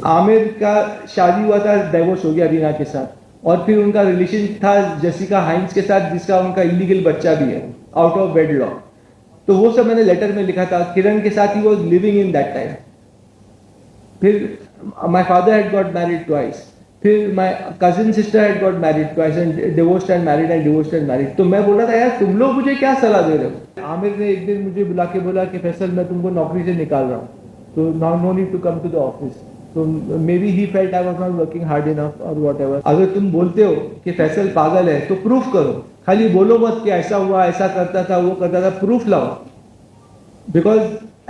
आमिर का शादी हुआ था, डाइवोर्स हो गया रीना के साथ, और फिर उनका रिलेशन था जेसिका हाइंस के साथ, जिसका उनका इलीगल बच्चा भी है, आउट ऑफ वेडलॉक। तो वो सब मैंने लेटर में लिखा था। किरण के साथ ही वो लिविंग इन दैट टाइम। फिर my father had got married twice, फिर my cousin sister had got married twice and divorced and married and divorced and married. तो मैं बोल रहा था यार तुम लोग मुझे क्या सलाह दे रहे हो। आमिर ने एक दिन मुझे बुला के बोला कि फैसल मैं तुमको नौकरी से निकाल रहा हूँ, तो no need to come to the office. तो maybe he felt I was not working hard enough और व्हाटएवर। अगर तुम बोलते हो कि फैसल पागल है तो प्रूफ करो, खाली बोलो मत कि ऐसा हुआ, ऐसा करता था, वो करता था, प्रूफ लाओ। बिकॉज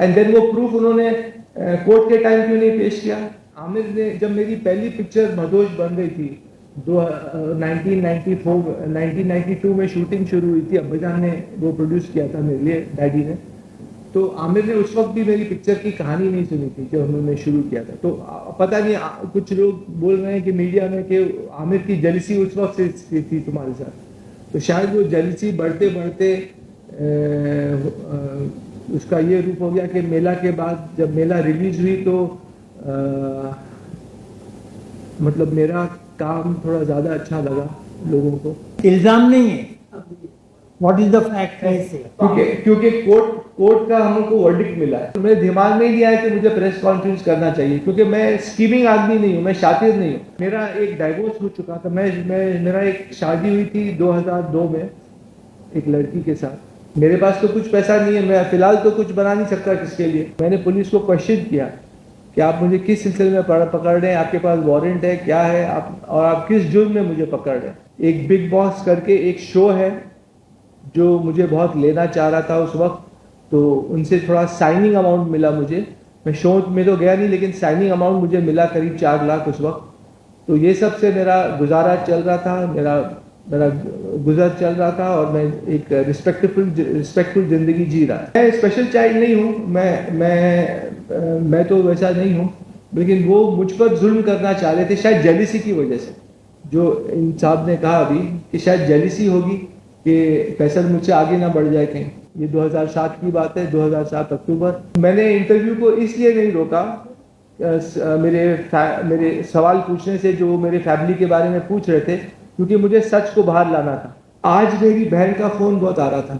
एंड देन वो प्रूफ उन्होंने कोर्ट के टाइम क्यों नहीं पेश किया। आमिर ने, जब मेरी पहली पिक्चर मदोश बन रही थी 1992 में शूटिंग शुरू हुई थी, अब्बाजान ने वो प्रोड्यूस किया था मेरे लिए, डैडी ने। तो आमिर ने उस वक्त भी मेरी पिक्चर की कहानी नहीं सुनी थी जो उन्होंने शुरू किया था। तो पता नहीं, कुछ लोग बोल रहे हैं कि मीडिया में कि आमिर की जेलसी उस वक्त से थी तुम्हारे साथ। तो शायद वो जेलसी बढ़ते बढ़ते उसका ये रूप हो गया कि मेला के बाद जब मेला रिलीज हुई तो मतलब मेरा काम थोड़ा ज्यादा अच्छा लगा लोगों को। इल्जाम नहीं है, व्हाट इज द फैक्ट है से, क्योंकि कोर्ट का हमको वर्डिक्ट मिला है। तो मेरे दिमाग में ही आया कि मुझे प्रेस कॉन्फ्रेंस करना चाहिए, क्योंकि मैं स्कीमिंग आदमी नहीं हूँ, मैं शातिर नहीं हूँ। मेरा एक डाइवोर्स हो चुका था, मेरा एक शादी हुई थी 2002 में एक लड़की के साथ। मेरे पास तो कुछ पैसा नहीं है, मैं फिलहाल तो कुछ बना नहीं सकता किसके लिए। मैंने पुलिस को क्वेश्चन किया कि आप मुझे किस सिलसिले में पकड़ रहे हैं, आपके पास वारंट है, क्या है आप, और आप किस जुर्म में मुझे पकड़ रहे हैं। एक बिग बॉस करके एक शो है जो मुझे बहुत लेना चाह रहा था उस वक्त, तो उनसे थोड़ा साइनिंग अमाउंट मिला मुझे। मैं शो में तो गया नहीं, लेकिन साइनिंग अमाउंट मुझे मिला करीब 4 लाख उस वक्त। तो ये सब से मेरा गुजारा चल रहा था, मेरा गुजर चल रहा था, और मैं एक रिस्पेक्टफुल जिंदगी जी रहा। मैं स्पेशल चाइल्ड नहीं हूँ, मैं तो वैसा नहीं हूँ, लेकिन वो मुझ पर जुल्म करना चाह रहे थे, शायद जेलिसी की वजह से। जो इन साहब ने कहा अभी कि शायद जेलिसी होगी कि फैसल मुझसे आगे ना बढ़ जाए कहीं। ये 2007 की बात है, 2007 अक्टूबर। मैंने इंटरव्यू को इसलिए नहीं रोका, मेरे सवाल पूछने से जो मेरे फैमिली के बारे में पूछ रहे थे, क्योंकि मुझे सच को बाहर लाना था। आज मेरी बहन का फोन बहुत आ रहा था,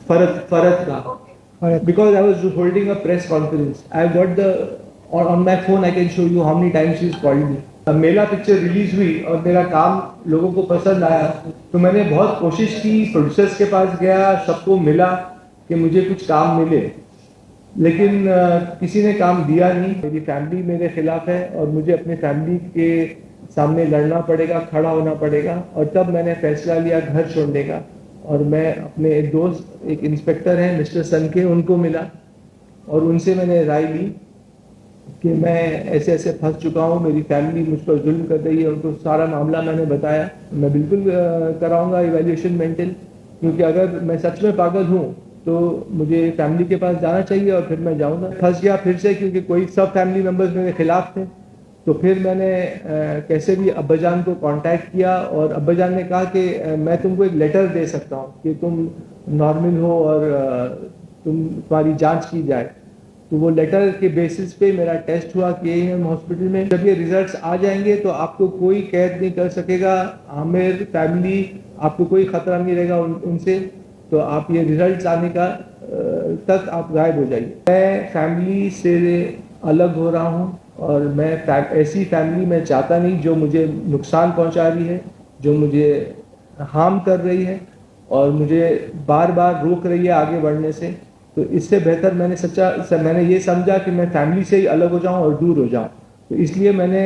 फरत का, because I was holding a press conference. I got the on my phone, I can show you how many times she is called me. Mela picture release हुई और मेरा काम लोगों को पसंद आया, तो मैंने बहुत कोशिश की, प्रोड्यूसर्स के पास गया, सबको मिला कि मुझे कुछ काम मिले, लेकिन किसी ने काम दिया नहीं। मेरी फैमिली मेरे खिलाफ है और मुझे अपने फैमिली के सामने लड़ना पड़ेगा, खड़ा होना पड़ेगा। और तब मैंने फैसला लिया घर छोड़ने का, और मैं अपने एक दोस्त, एक इंस्पेक्टर हैं मिस्टर सन के, उनको मिला और उनसे मैंने राय ली कि मैं ऐसे ऐसे फंस चुका हूँ, मेरी फैमिली मुझ पर जुल्म कर रही है। उनको सारा मामला मैंने बताया। मैं बिल्कुल कराऊंगा इवैल्यूएशन मेंटल, क्योंकि अगर मैं सच में पागल हूँ तो मुझे फैमिली के पास जाना चाहिए, और फिर मैं जाऊंगा। फंस गया फिर से, क्योंकि कोई सब फैमिली मेंबर्स मेरे खिलाफ थे। तो फिर मैंने कैसे भी अब्बाजान को कांटेक्ट किया, और अब्बाजान ने कहा कि मैं तुमको एक लेटर दे सकता हूँ कि तुम नॉर्मल हो और तुम्हारी जांच की जाए। तो वो लेटर के बेसिस पे मेरा टेस्ट हुआ KEM हॉस्पिटल में। जब ये रिजल्ट्स आ जाएंगे तो आपको कोई कैद नहीं कर सकेगा, आमिर फैमिली, आपको कोई खतरा नहीं रहेगा उनसे। तो आप ये रिजल्ट्स आने का तक आप गायब हो जाइए। मैं फैमिली से अलग हो रहा हूँ, और मैं ऐसी फैमिली मैं चाहता नहीं जो मुझे नुकसान पहुँचा रही है, जो मुझे हार्म कर रही है और मुझे बार बार रोक रही है आगे बढ़ने से। तो इससे बेहतर मैंने ये समझा कि मैं फैमिली से ही अलग हो जाऊं और दूर हो जाऊं। तो इसलिए मैंने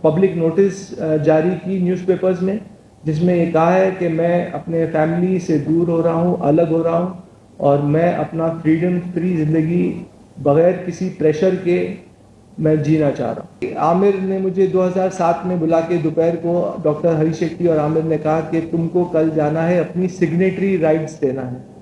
पब्लिक नोटिस जारी की न्यूज़पेपर्स में, जिसमें ये कहा है कि मैं अपने फैमिली से दूर हो रहा हूं, अलग हो रहा हूं, और मैं अपना फ्री जिंदगी बगैर किसी प्रेशर के मैं जीना चाह रहा हूँ। आमिर ने मुझे 2007 में बुला के दोपहर को, डॉक्टर हरी शेट्टी और आमिर ने कहा कि तुमको कल जाना है, अपनी सिग्नेटरी राइट्स देना है।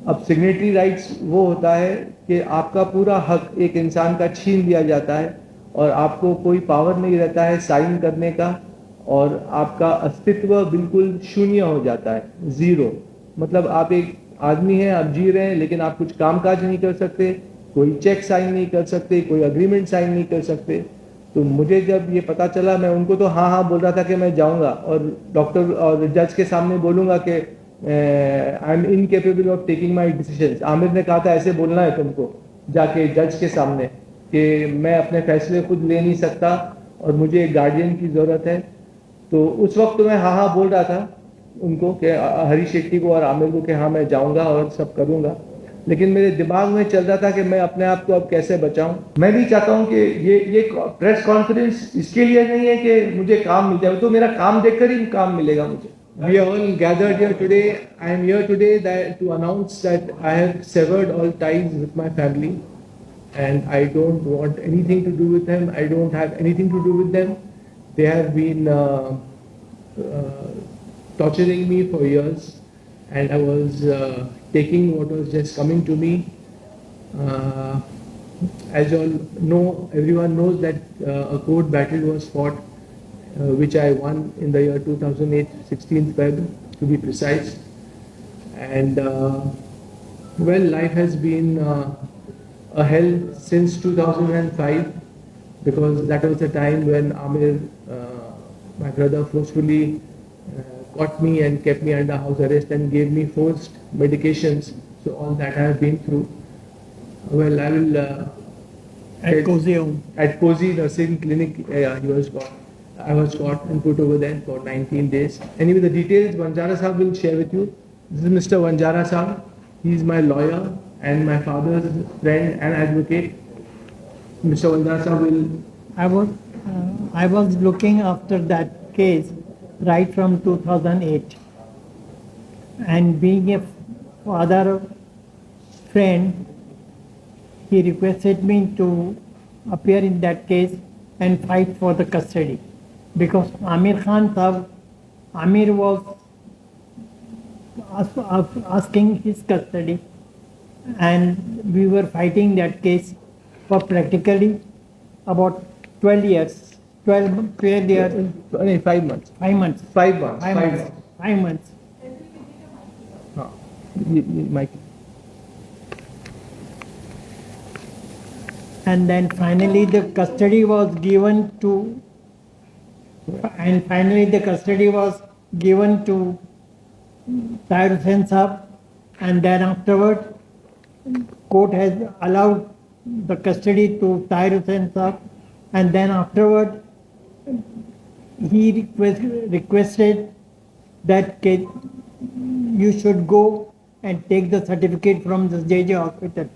अब सिग्नेटरी राइट्स वो होता है कि आपका पूरा हक एक इंसान का छीन लिया जाता है, और आपको कोई पावर नहीं रहता है साइन करने का, और आपका अस्तित्व बिल्कुल शून्य हो जाता है, जीरो। मतलब आप एक आदमी हैं, आप जी रहे हैं, लेकिन आप कुछ कामकाज नहीं कर सकते, कोई चेक साइन नहीं कर सकते, कोई अग्रीमेंट साइन नहीं कर सकते। तो मुझे जब ये पता चला, मैं उनको तो हाँ हाँ बोल रहा था कि मैं जाऊंगा और डॉक्टर और जज के सामने बोलूंगा कि I M incapable of taking my decision. Aamir ने कहा था ऐसे बोलना है तुमको जाके जज के सामने कि मैं अपने फैसले खुद ले नहीं सकता और मुझे एक गार्डियन की ज़रूरत है। तो उस वक्त तो मैं हाँ हाँ बोल रहा था उनको कि हरीश शेट्टी को और आमिर को कि हाँ मैं जाऊंगा और सब करूंगा, लेकिन मेरे दिमाग में चल रहा था कि मैं अपने आप को अब कैसे बचाऊं। मैं भी चाहता हूं कि ये प्रेस कॉन्फ्रेंस इसके लिए नहीं है कि मुझे काम मिल जाए, तो मेरा काम देखकर ही काम मिलेगा मुझे। We are all gathered here today. I am here today to announce that I have severed all ties with my family, and I don't want anything to do with them. I don't have anything to do with them. They have been torturing me for years, and I was taking what was just coming to me. As you all know, everyone knows that a court battle was fought, which I won in the year 2008, 16th Feb to be precise. And well, life has been a hell since 2005, because that was the time when Amir, my brother, forcefully caught me and kept me under house arrest and gave me forced medications. So all that I have been through. Well, I will At Cozy Home. at Cozy Nursing Clinic. He was got. I was caught and put over there for 19 days. Anyway, the details Vanjara Sahab will share with you. This is Mr. Vanjara Sahab. He is my lawyer and my father's friend and advocate. Mr. Vanjara Sahab will. I was looking after that case right from 2008, and being a father friend, he requested me to appear in that case and fight for the custody, because Amir Khan Sahab, Amir was asking his custody, and we were fighting that case for practically about 12 years. 12 years. 5 months. 5 months. 5 months. 5 months. 5 months. Mike. And then finally the custody was given to Tahir Hussain Sahab, and then afterward court has allowed the custody to Tahir Hussain Sahab, and then afterward he requested that you should go and take the certificate from the JJ hospital.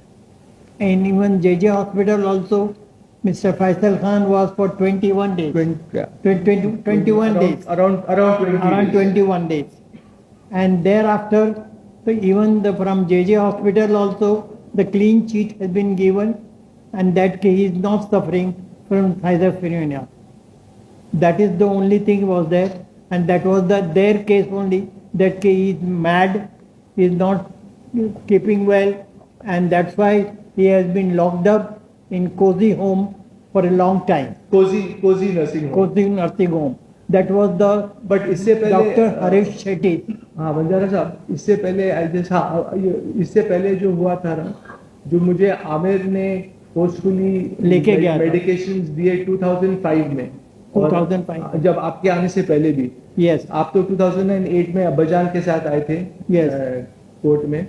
And even JJ hospital also, Mr. Faisal Khan was for 21 days. 21 days. Around 21 days. And thereafter, even from JJ hospital also, the clean sheet has been given, and that he is not suffering from schizophrenia. That is the only thing was there, and that was their case only, that he is mad, he is not keeping well, and that's why he has been locked up in Cozy Home for a long time. Cozy Nursing Home. Cozy Nursing Home. That was the But इससे पहले Dr. Harish Shetty. हाँ बंजारा साहब, इससे पहले इससे पहले जो हुआ था ना, जो मुझे आमिर ने फोर्सफुली लेके गया था। मेडिकेशंस दिए 2005 में, 2005 जब आपके आने से पहले भी। Yes. आप तो 2008 में अब्बाजान के साथ आए थे कोर्ट में,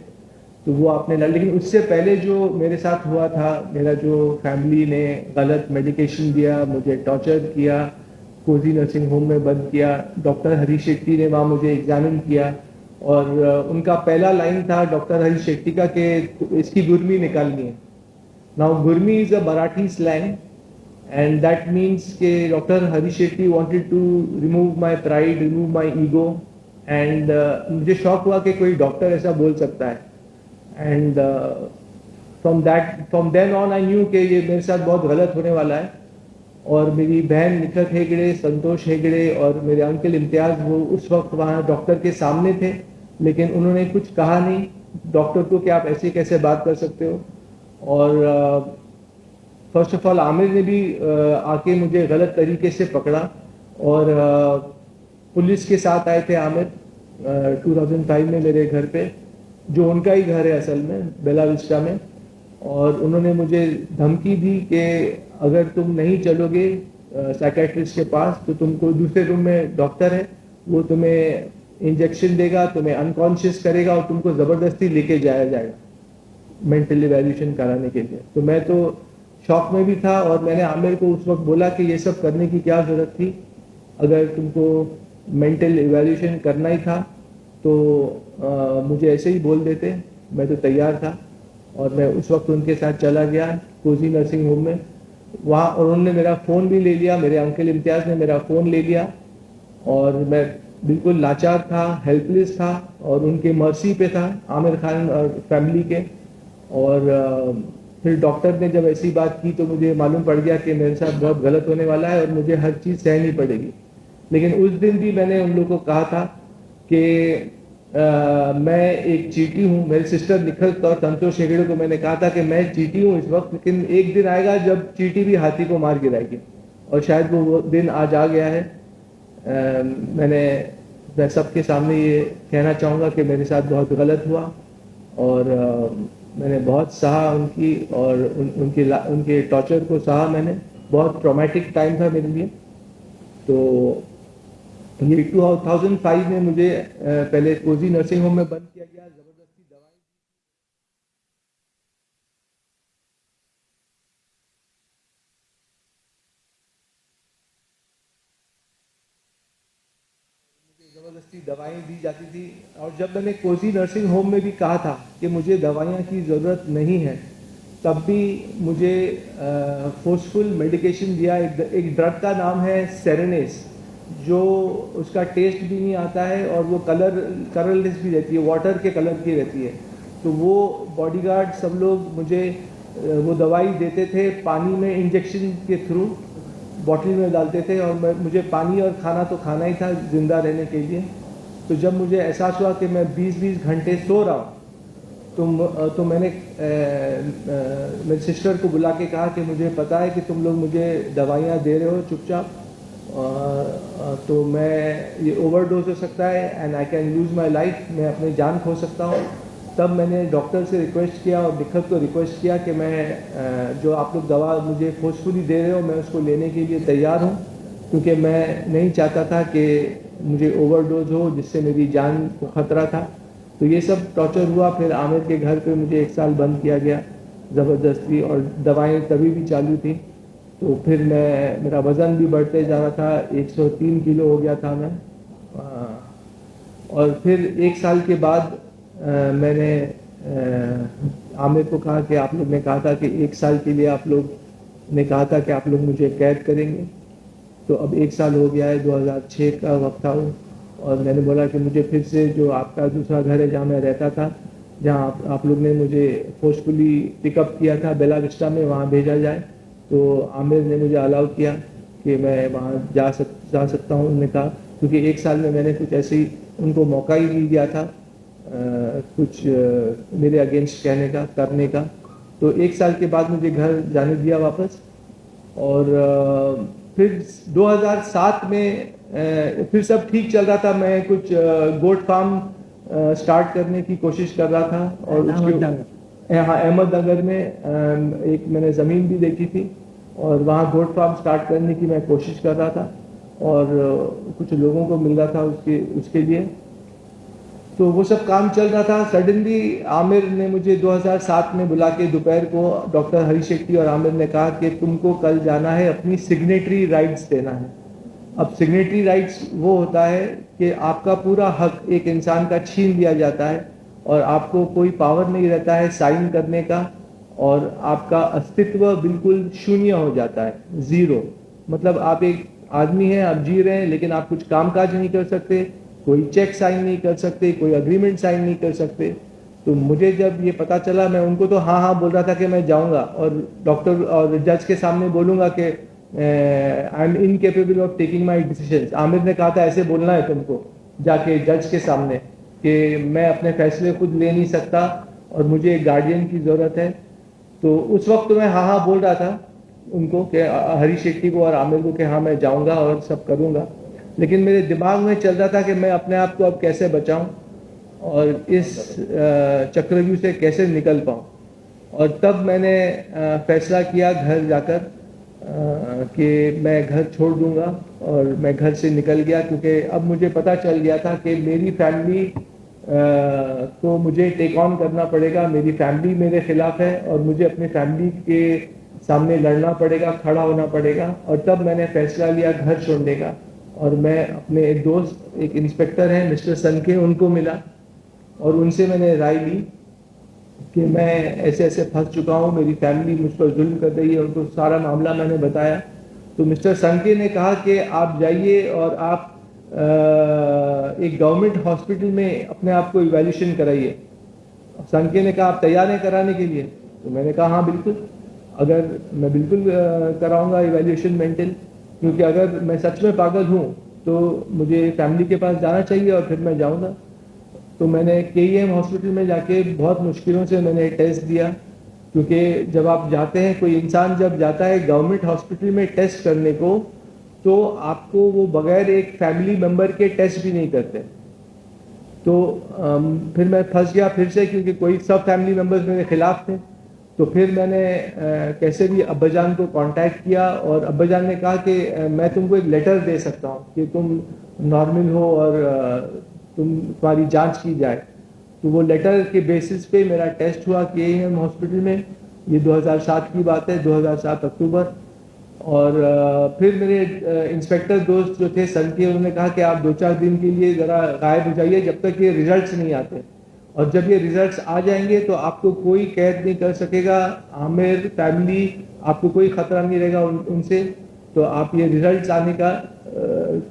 तो वो आपने लेकिन उससे पहले जो मेरे साथ हुआ था, मेरा जो फैमिली ने गलत मेडिकेशन दिया, मुझे टॉर्चर किया, कोजी नर्सिंग होम में बंद किया, डॉक्टर हरीश शेट्टी ने वहाँ मुझे एग्जामिन किया, और उनका पहला लाइन था डॉक्टर हरीश शेट्टी का कि इसकी गुर्मी निकालनी है। Now गुर्मी is a Marathi slang, and that means कि Dr. Harish Shetty wanted to remove my pride, remove my ego, and मुझे शौक हुआ कि कोई डॉक्टर ऐसा बोल सकता है, and from then on I knew कि ये मेरे साथ बहुत गलत होने वाला है। और मेरी बहन निखत हेगड़े, संतोष हेगड़े और मेरे अंकल इम्तियाज, वो उस वक्त वहाँ डॉक्टर के सामने थे, लेकिन उन्होंने कुछ कहा नहीं डॉक्टर को कि आप ऐसे कैसे बात कर सकते हो। और फर्स्ट ऑफ ऑल आमिर ने भी आके मुझे गलत तरीके से पकड़ा, और पुलिस के साथ आए थे आमिर 2005 में मेरे घर पे, जो उनका ही घर है असल में, बेला विस्टा में, और उन्होंने मुझे धमकी दी कि अगर तुम नहीं चलोगे साइकेट्रिस्ट के पास, तो तुमको दूसरे रूम में डॉक्टर है, वो तुम्हें इंजेक्शन देगा, तुम्हें अनकॉन्शियस करेगा और तुमको ज़बरदस्ती लेके जाया जाएगा मेंटल इवैल्यूएशन कराने के लिए। तो मैं तो शॉक में भी था और मैंने आमिर को उस वक्त बोला कि ये सब करने की क्या ज़रूरत थी, अगर तुमको मेंटल इवैल्यूएशन करना ही था तो मुझे ऐसे ही बोल देते, मैं तो तैयार था। और मैं उस वक्त उनके साथ चला गया कोजी नर्सिंग होम में, वहाँ उन्होंने मेरा फ़ोन भी ले लिया, मेरे अंकल इम्तियाज़ ने मेरा फ़ोन ले लिया और मैं बिल्कुल लाचार था, हेल्पलेस था और उनके मर्सी पे था, आमिर खान और फैमिली के। और फिर डॉक्टर ने जब ऐसी बात की तो मुझे मालूम पड़ गया कि मेरे साथ बहुत गलत होने वाला है और मुझे हर चीज़ सहनी पड़ेगी। लेकिन उस दिन भी मैंने उन लोगों को कहा था कि मैं एक चींटी हूँ। मेरे सिस्टर निखिल और संतोष हेगड़े को मैंने कहा था कि मैं चींटी हूँ इस वक्त, लेकिन एक दिन आएगा जब चींटी भी हाथी को मार गिराएगी और शायद वो दिन आज आ गया है। मैं सबके सामने ये कहना चाहूँगा कि मेरे साथ बहुत गलत हुआ और मैंने बहुत सहा उनकी और उनके टॉर्चर को सहा मैंने। बहुत ट्रॉमेटिक टाइम था मेरे लिए। तो ये 2005 में मुझे पहले कोजी नर्सिंग होम में बंद किया गया, जबरदस्ती दवाई ज़बरदस्ती दवाएं दी जाती थी। और जब मैंने कोजी नर्सिंग होम में भी कहा था कि मुझे दवाइयाँ की ज़रूरत नहीं है, तब भी मुझे फोर्सफुल मेडिकेशन दिया। एक ड्रग का नाम है सेरेनेस, जो उसका टेस्ट भी नहीं आता है और वो कलरलेस भी रहती है, वाटर के कलर की रहती है। तो वो बॉडीगार्ड सब लोग मुझे वो दवाई देते थे, पानी में इंजेक्शन के थ्रू बॉटल में डालते थे और मुझे पानी और खाना तो खाना ही था ज़िंदा रहने के लिए। तो जब मुझे एहसास हुआ कि मैं 20-20 घंटे सो रहा हूँ, तो मैंने मेरे सिस्टर को बुला के कहा कि मुझे पता है कि तुम लोग मुझे दवाइयाँ दे रहे हो चुपचाप, तो मैं ये ओवरडोज हो सकता है and I can lose my life, मैं अपनी जान खो सकता हूँ। तब मैंने डॉक्टर से रिक्वेस्ट किया और निखत को रिक्वेस्ट किया कि मैं जो आप लोग दवा मुझे फोर्सफुली दे रहे हो मैं उसको लेने के लिए तैयार हूँ, क्योंकि मैं नहीं चाहता था कि मुझे ओवरडोज हो जिससे मेरी जान को खतरा था। तो ये सब टॉर्चर हुआ। फिर आमिर के घर पे मुझे 1 साल बंद किया गया ज़बरदस्ती और दवाएं तभी भी चालू थी। तो फिर मेरा वज़न भी बढ़ते जा रहा था, 103 किलो हो गया था मैं। और फिर 1 साल के बाद मैंने आमिर को कहा कि आप लोग ने कहा था कि 1 साल के लिए आप लोग ने कहा था कि आप लोग मुझे कैद करेंगे। तो अब 1 साल हो गया है, 2006 का वक्त था वो। और मैंने बोला कि मुझे फिर से जो आपका दूसरा घर है जहाँ मैं रहता था, जहाँ आप लोग ने मुझे फोर्सफुली पिकअप किया था बेला विस्टा में, वहाँ भेजा जाए। तो आमिर ने मुझे अलाउ किया कि मैं वहाँ जा सकता हूँ। उन्होंने कहा क्योंकि 1 साल में मैंने कुछ ऐसे ही उनको मौका ही नहीं दिया था कुछ मेरे अगेंस्ट कहने का करने का। तो 1 साल के बाद मुझे घर जाने दिया वापस। और फिर 2007 में फिर सब ठीक चल रहा था। मैं कुछ गोट फार्म स्टार्ट करने की कोशिश कर रहा था और हाँ अहमदनगर में एक मैंने ज़मीन भी देखी थी और वहाँ गोट फार्म स्टार्ट करने की मैं कोशिश कर रहा था और कुछ लोगों को मिल रहा था उसके लिए। तो वो सब काम चल रहा था। सडनली आमिर ने मुझे 2007 में बुला के दोपहर को डॉक्टर हरी शेट्टी और आमिर ने कहा कि तुमको कल जाना है, अपनी सिग्नेटरी राइट्स देना है। अब सिग्नेटरी राइट्स वो होता है कि आपका पूरा हक एक इंसान का छीन लिया जाता है और आपको कोई पावर नहीं रहता है साइन करने का और आपका अस्तित्व बिल्कुल शून्य हो जाता है, ज़ीरो। मतलब आप एक आदमी हैं, आप जी रहे हैं, लेकिन आप कुछ कामकाज नहीं कर सकते, कोई चेक साइन नहीं कर सकते, कोई अग्रीमेंट साइन नहीं कर सकते। तो मुझे जब ये पता चला, मैं उनको तो हाँ हाँ बोल रहा था कि मैं जाऊंगा और डॉक्टर और जज के सामने बोलूंगा कि I M incapable of taking my decisions. Aamir ने कहा था ऐसे बोलना है तुमको जाके जज के सामने कि मैं अपने फैसले खुद ले नहीं सकता और मुझे एक गार्डियन की ज़रूरत है। तो उस वक्त मैं हाँ हाँ बोल रहा था उनको कि हरी शेट्टी को और आमिर को कि हाँ मैं जाऊंगा और सब करूंगा। लेकिन मेरे दिमाग में चल रहा था कि मैं अपने आप को अब कैसे बचाऊं और इस चक्रव्यूह से कैसे निकल पाऊं। और तब मैंने फैसला किया घर जाकर कि मैं घर छोड़ दूंगा और मैं घर से निकल गया, क्योंकि अब मुझे पता चल गया था कि मेरी फैमिली को मुझे टेक ऑन करना पड़ेगा। मेरी फैमिली मेरे खिलाफ है और मुझे अपनी फैमिली के सामने लड़ना पड़ेगा, खड़ा होना पड़ेगा। और तब मैंने फैसला लिया घर छोड़ने का, और मैं अपने एक दोस्त, एक इंस्पेक्टर हैं मिस्टर सनके, उनको मिला और उनसे मैंने राय ली कि मैं ऐसे ऐसे फंस चुका हूँ, मेरी फैमिली मुझ पर जुल्म कर रही है। उनको सारा मामला मैंने बताया। तो मिस्टर संके ने कहा कि आप जाइए और आप एक गवर्नमेंट हॉस्पिटल में अपने आप को इवैल्यूएशन कराइए। संके ने कहा आप तैयार हैं कराने के लिए? तो मैंने कहा हाँ बिल्कुल, अगर मैं बिल्कुल कराऊंगा इवैल्यूएशन मेंटल, क्योंकि अगर मैं सच में पागल हूँ तो मुझे फैमिली के पास जाना चाहिए और फिर मैं जाऊँगा। तो मैंने केईएम हॉस्पिटल में जाके बहुत मुश्किलों से मैंने टेस्ट दिया, क्योंकि जब आप जाते हैं, कोई इंसान जब जाता है गवर्नमेंट हॉस्पिटल में टेस्ट करने को, तो आपको वो बगैर एक फैमिली मेंबर के टेस्ट भी नहीं करते। तो फिर मैं फंस गया फिर से, क्योंकि कोई सब फैमिली मेंबर्स मेरे खिलाफ थे। तो फिर मैंने कैसे भी अब्बाजान को कांटेक्ट किया और अब्बाजान ने कहा कि मैं तुमको एक लेटर दे सकता हूँ कि तुम नॉर्मल हो और तुम्हारी जांच की जाए। तो वो लेटर के बेसिस पे मेरा टेस्ट हुआ केईएम हॉस्पिटल में। ये 2007 की बात है, 2007 अक्टूबर। और फिर मेरे इंस्पेक्टर दोस्त जो थे सन के, उन्होंने कहा कि आप 2-4 दिन के लिए ज़रा गायब हो जाइए जब तक ये रिजल्ट्स नहीं आते, और जब ये रिजल्ट्स आ जाएंगे तो आपको कोई कैद नहीं कर सकेगा, आमिर फैमिली, आपको कोई खतरा नहीं रहेगा उनसे। तो आप ये रिजल्ट्स आने का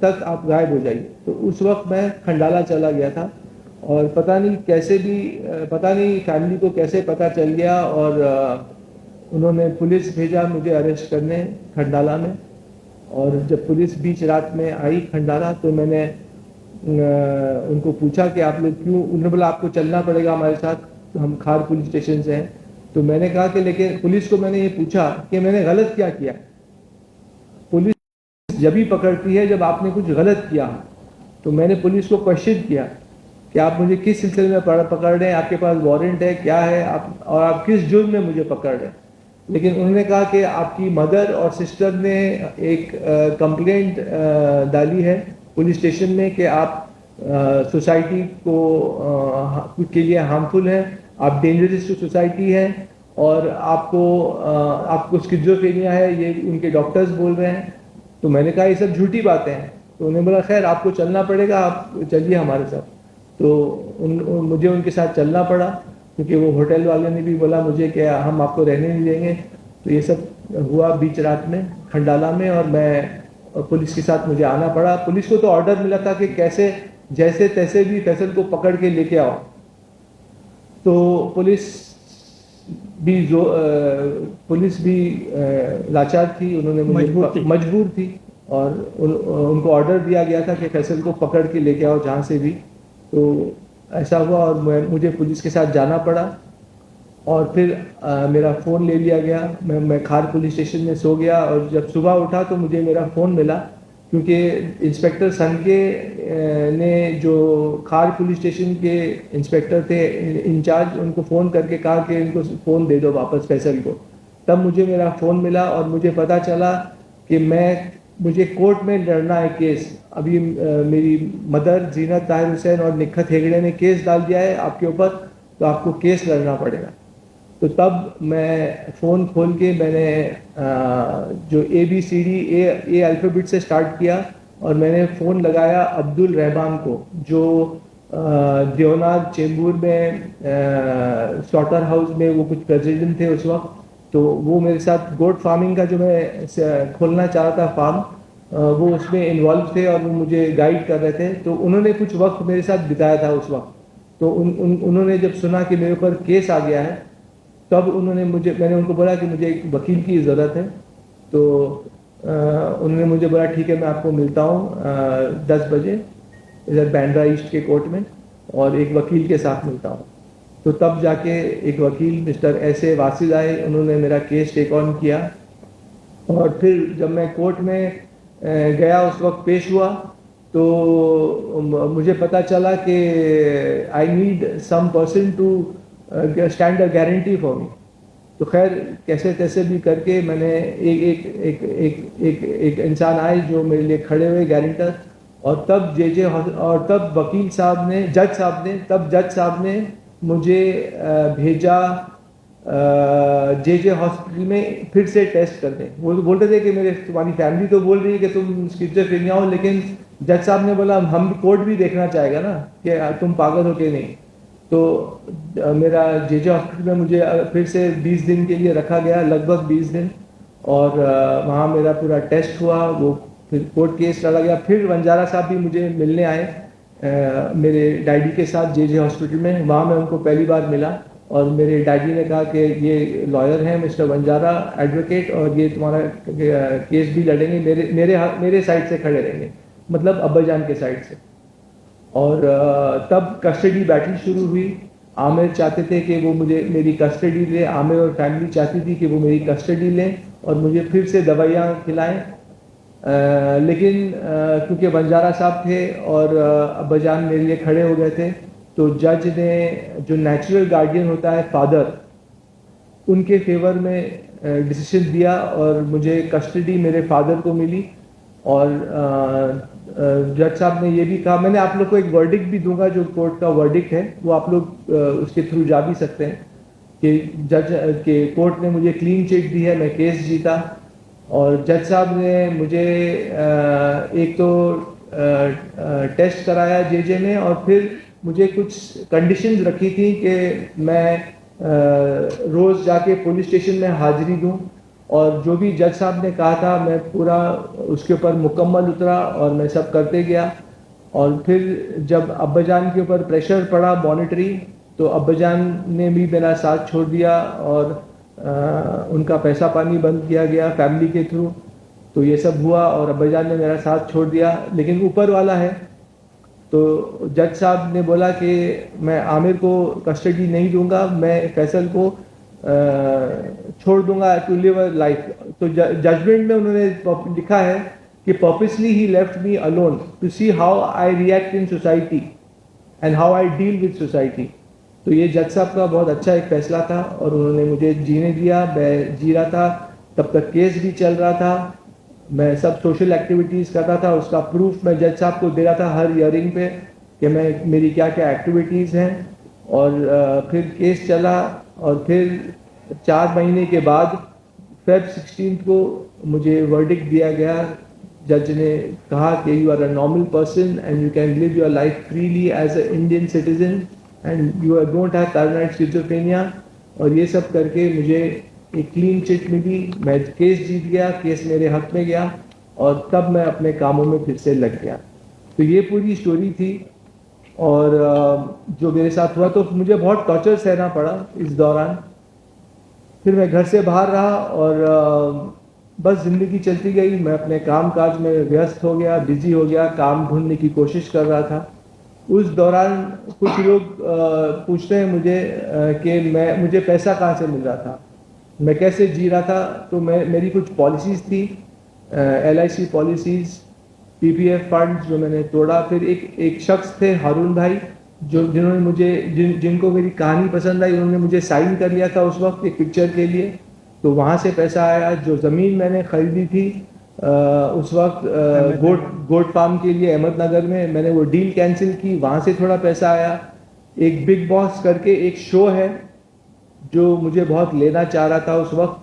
तक आप गायब हो जाइए। तो उस वक्त मैं खंडाला चला गया था, और पता नहीं कैसे भी, पता नहीं फैमिली को कैसे पता चल गया, और उन्होंने पुलिस भेजा मुझे अरेस्ट करने खंडाला में। और जब पुलिस बीच रात में आई खंडाला, तो मैंने उनको पूछा कि आप लोग क्यों, उन्होंने बोला आपको चलना पड़ेगा हमारे साथ, तो हम खार पुलिस स्टेशन से हैं। तो मैंने कहा कि लेकिन पुलिस को मैंने ये पूछा कि मैंने गलत क्या किया। पुलिस जब ही पकड़ती है जब आपने कुछ गलत किया। तो मैंने पुलिस को क्वेश्चन किया कि आप मुझे किस सिलसिले में पकड़ रहे हैं, आपके पास वारंट है क्या है, आप और आप किस जुर्म में मुझे पकड़ रहे हैं। लेकिन उन्होंने कहा कि आपकी मदर और सिस्टर ने एक कंप्लेंट डाली है पुलिस स्टेशन में कि आप सोसाइटी को के लिए हार्मफुल हैं, आप डेंजरस टू सोसाइटी हैं, और आपको स्किज़ोफ्रेनिया है, ये उनके डॉक्टर्स बोल रहे हैं। तो मैंने कहा ये सब झूठी बातें हैं। तो उन्होंने बोला खैर आपको चलना पड़ेगा, आप चलिए हमारे साथ। तो मुझे उनके साथ चलना पड़ा, क्योंकि वो होटल वाले ने भी बोला मुझे कि हम आपको रहने नहीं देंगे। तो ये सब हुआ बीच रात में खंडाला में, और मैं पुलिस के साथ मुझे आना पड़ा। पुलिस को तो ऑर्डर मिला था कि कैसे जैसे तैसे भी फैसल को पकड़ के लेके आओ। तो पुलिस भी लाचार थी, उन्होंने मुझे मजबूर थी, और उनको ऑर्डर दिया गया था कि फैसल को पकड़ के लेके आओ जहाँ से भी। तो ऐसा हुआ और मुझे पुलिस के साथ जाना पड़ा। और फिर मेरा फ़ोन ले लिया गया। मैं खार पुलिस स्टेशन में सो गया, और जब सुबह उठा तो मुझे मेरा फ़ोन मिला, क्योंकि इंस्पेक्टर संके ने, जो खार पुलिस स्टेशन के इंस्पेक्टर थे इंचार्ज, उनको फ़ोन करके कहा कि इनको फ़ोन दे दो वापस फैसल को। तब मुझे मेरा फ़ोन मिला और मुझे पता चला कि मुझे कोर्ट में लड़ना है केस। अभी मेरी मदर जीनत ताहिर हुसैन और निखत हेगड़े ने केस डाल दिया है आपके ऊपर, तो आपको केस लड़ना पड़ेगा। तो तब मैं फ़ोन खोल के मैंने जो ABCD ए अल्फ़ाबेट से स्टार्ट किया, और मैंने फ़ोन लगाया अब्दुल रहमान को, जो देवनाथ चेंबूर में स्लॉटर हाउस में वो कुछ प्रेसिडेंट थे उस वक्त। तो वो मेरे साथ गोट फार्मिंग का जो मैं खोलना चाह रहा था फार्म, वो उसमें इन्वॉल्व थे और वो मुझे गाइड कर रहे थे। तो उन्होंने कुछ वक्त मेरे साथ बिताया था उस वक्त। तो उन्होंने जब सुना कि मेरे ऊपर केस आ गया है, तब मैंने उनको बोला कि मुझे एक वकील की ज़रूरत है। तो उन्होंने मुझे बोला ठीक है मैं आपको मिलता हूँ 10 बजे इधर बैंड्रा ईस्ट के कोर्ट में, और एक वकील के साथ मिलता हूँ। तो तब जाके एक वकील मिस्टर ऐसे वासिद आए, उन्होंने मेरा केस टेक ऑन किया। और फिर जब मैं कोर्ट में गया, उस वक्त पेश हुआ, तो मुझे पता चला कि I need some person to stand a guarantee for me. तो खैर कैसे तैसे भी करके मैंने एक इंसान आए जो मेरे लिए खड़े हुए गारंटर, और तब और तब वकील साहब ने जज साहब ने मुझे भेजा जे हॉस्पिटल में फिर से टेस्ट करने। वो तो बोल रहे थे कि तुम्हारी फैमिली तो बोल रही है कि तुम स्किज़ोफ्रेनिया हो, लेकिन जज साहब ने बोला हम कोर्ट भी देखना चाहेगा ना कि तुम पागल हो कि नहीं। तो मेरा जे हॉस्पिटल में मुझे फिर से 20 दिन के लिए रखा गया, लगभग 20 दिन, और वहाँ मेरा पूरा टेस्ट हुआ। वो फिर कोर्ट केस लड़ा गया। फिर वंजारा साहब भी मुझे मिलने आए मेरे डैडी के साथ जे हॉस्पिटल में। वहाँ मैं उनको पहली बार मिला और मेरे डैडी ने कहा कि ये लॉयर हैं मिस्टर वंजारा, एडवोकेट, और ये तुम्हारा केस भी लड़ेंगे, मेरे साइड से खड़े रहेंगे, मतलब अब्बाजान के साइड से। और तब कस्टडी बैटल शुरू हुई। आमिर चाहते थे कि वो मेरी कस्टडी ले, आमिर और फैमिली चाहती थी कि वो मेरी कस्टडी लें और मुझे फिर से दवाइयाँ खिलाएं। लेकिन क्योंकि बंजारा साहब थे और अब्बाजान मेरे लिए खड़े हो गए थे, तो जज ने, जो नेचुरल गार्डियन होता है फादर, उनके फेवर में डिसीजन दिया और मुझे कस्टडी मेरे फादर को मिली। और जज साहब ने ये भी कहा, मैंने आप लोग को एक वर्डिक्ट भी दूंगा, जो कोर्ट का वर्डिक्ट है वो आप लोग उसके थ्रू जा भी सकते हैं, कि जज के कोर्ट ने मुझे क्लीन चिट दी है, मैं केस जीता। और जज साहब ने मुझे एक तो टेस्ट कराया जे में, और फिर मुझे कुछ कंडीशंस रखी थी कि मैं रोज़ जाके पुलिस स्टेशन में हाजिरी दूं, और जो भी जज साहब ने कहा था मैं पूरा उसके ऊपर मुकम्मल उतरा और मैं सब करते गया। और फिर जब अब्बाजान के ऊपर प्रेशर पड़ा मॉनिटरी, तो अब्बाजान ने भी मेरा साथ छोड़ दिया और उनका पैसा पानी बंद किया गया फैमिली के थ्रू। तो ये सब हुआ और अब्बाजान ने मेरा साथ छोड़ दिया। लेकिन ऊपर वाला है, तो जज साहब ने बोला कि मैं आमिर को कस्टडी नहीं दूंगा, मैं फैसल को छोड़ दूंगा टू लिव अ लाइफ। तो जजमेंट में उन्होंने लिखा है कि पर्पसली ही left me alone to see how I react in society and how I deal with society. तो ये जज साहब का बहुत अच्छा एक फैसला था और उन्होंने मुझे जीने दिया। मैं जी रहा था, तब तक केस भी चल रहा था, मैं सब सोशल एक्टिविटीज़ कर रहा था। उसका प्रूफ मैं जज साहब को दे रहा था हर हियरिंग पे कि मेरी क्या क्या एक्टिविटीज़ हैं। और फिर केस चला, और फिर 4 महीने के बाद Feb 16 को मुझे वर्डिक्ट दिया गया। जज ने कहा कि you are a normal person and you can live your life freely as a Indian citizen and you don't have paranoid schizophrenia. और ये सब करके मुझे एक क्लीन चिट मिली, मैं केस जीत गया, केस मेरे हक में गया, और तब मैं अपने कामों में फिर से लग गया। तो ये पूरी स्टोरी थी। और जो मेरे साथ हुआ, तो मुझे बहुत टॉर्चर सहना पड़ा इस दौरान। फिर मैं घर से बाहर रहा और बस ज़िंदगी चलती गई। मैं अपने काम काज में व्यस्त हो गया, बिजी हो गया, काम ढूंढने की कोशिश कर रहा था। उस दौरान कुछ लोग पूछते हैं मुझे कि मुझे पैसा कहाँ से मिल रहा था, मैं कैसे जी रहा था। तो मेरी कुछ पॉलिसीज़ थी, LIC पॉलिसीज़, PPF फंड्स, जो मैंने तोड़ा। फिर एक शख्स थे हारून भाई, जिन्होंने मुझे जिनको मेरी कहानी पसंद आई, उन्होंने मुझे साइन कर लिया था उस वक्त एक पिक्चर के लिए। तो वहाँ से पैसा आया। जो ज़मीन मैंने ख़रीदी थी उस वक्त गोट फार्म के लिए अहमदनगर में, मैंने वो डील कैंसिल की, वहाँ से थोड़ा पैसा आया। एक बिग बॉस करके एक शो है जो मुझे बहुत लेना चाह रहा था उस वक्त,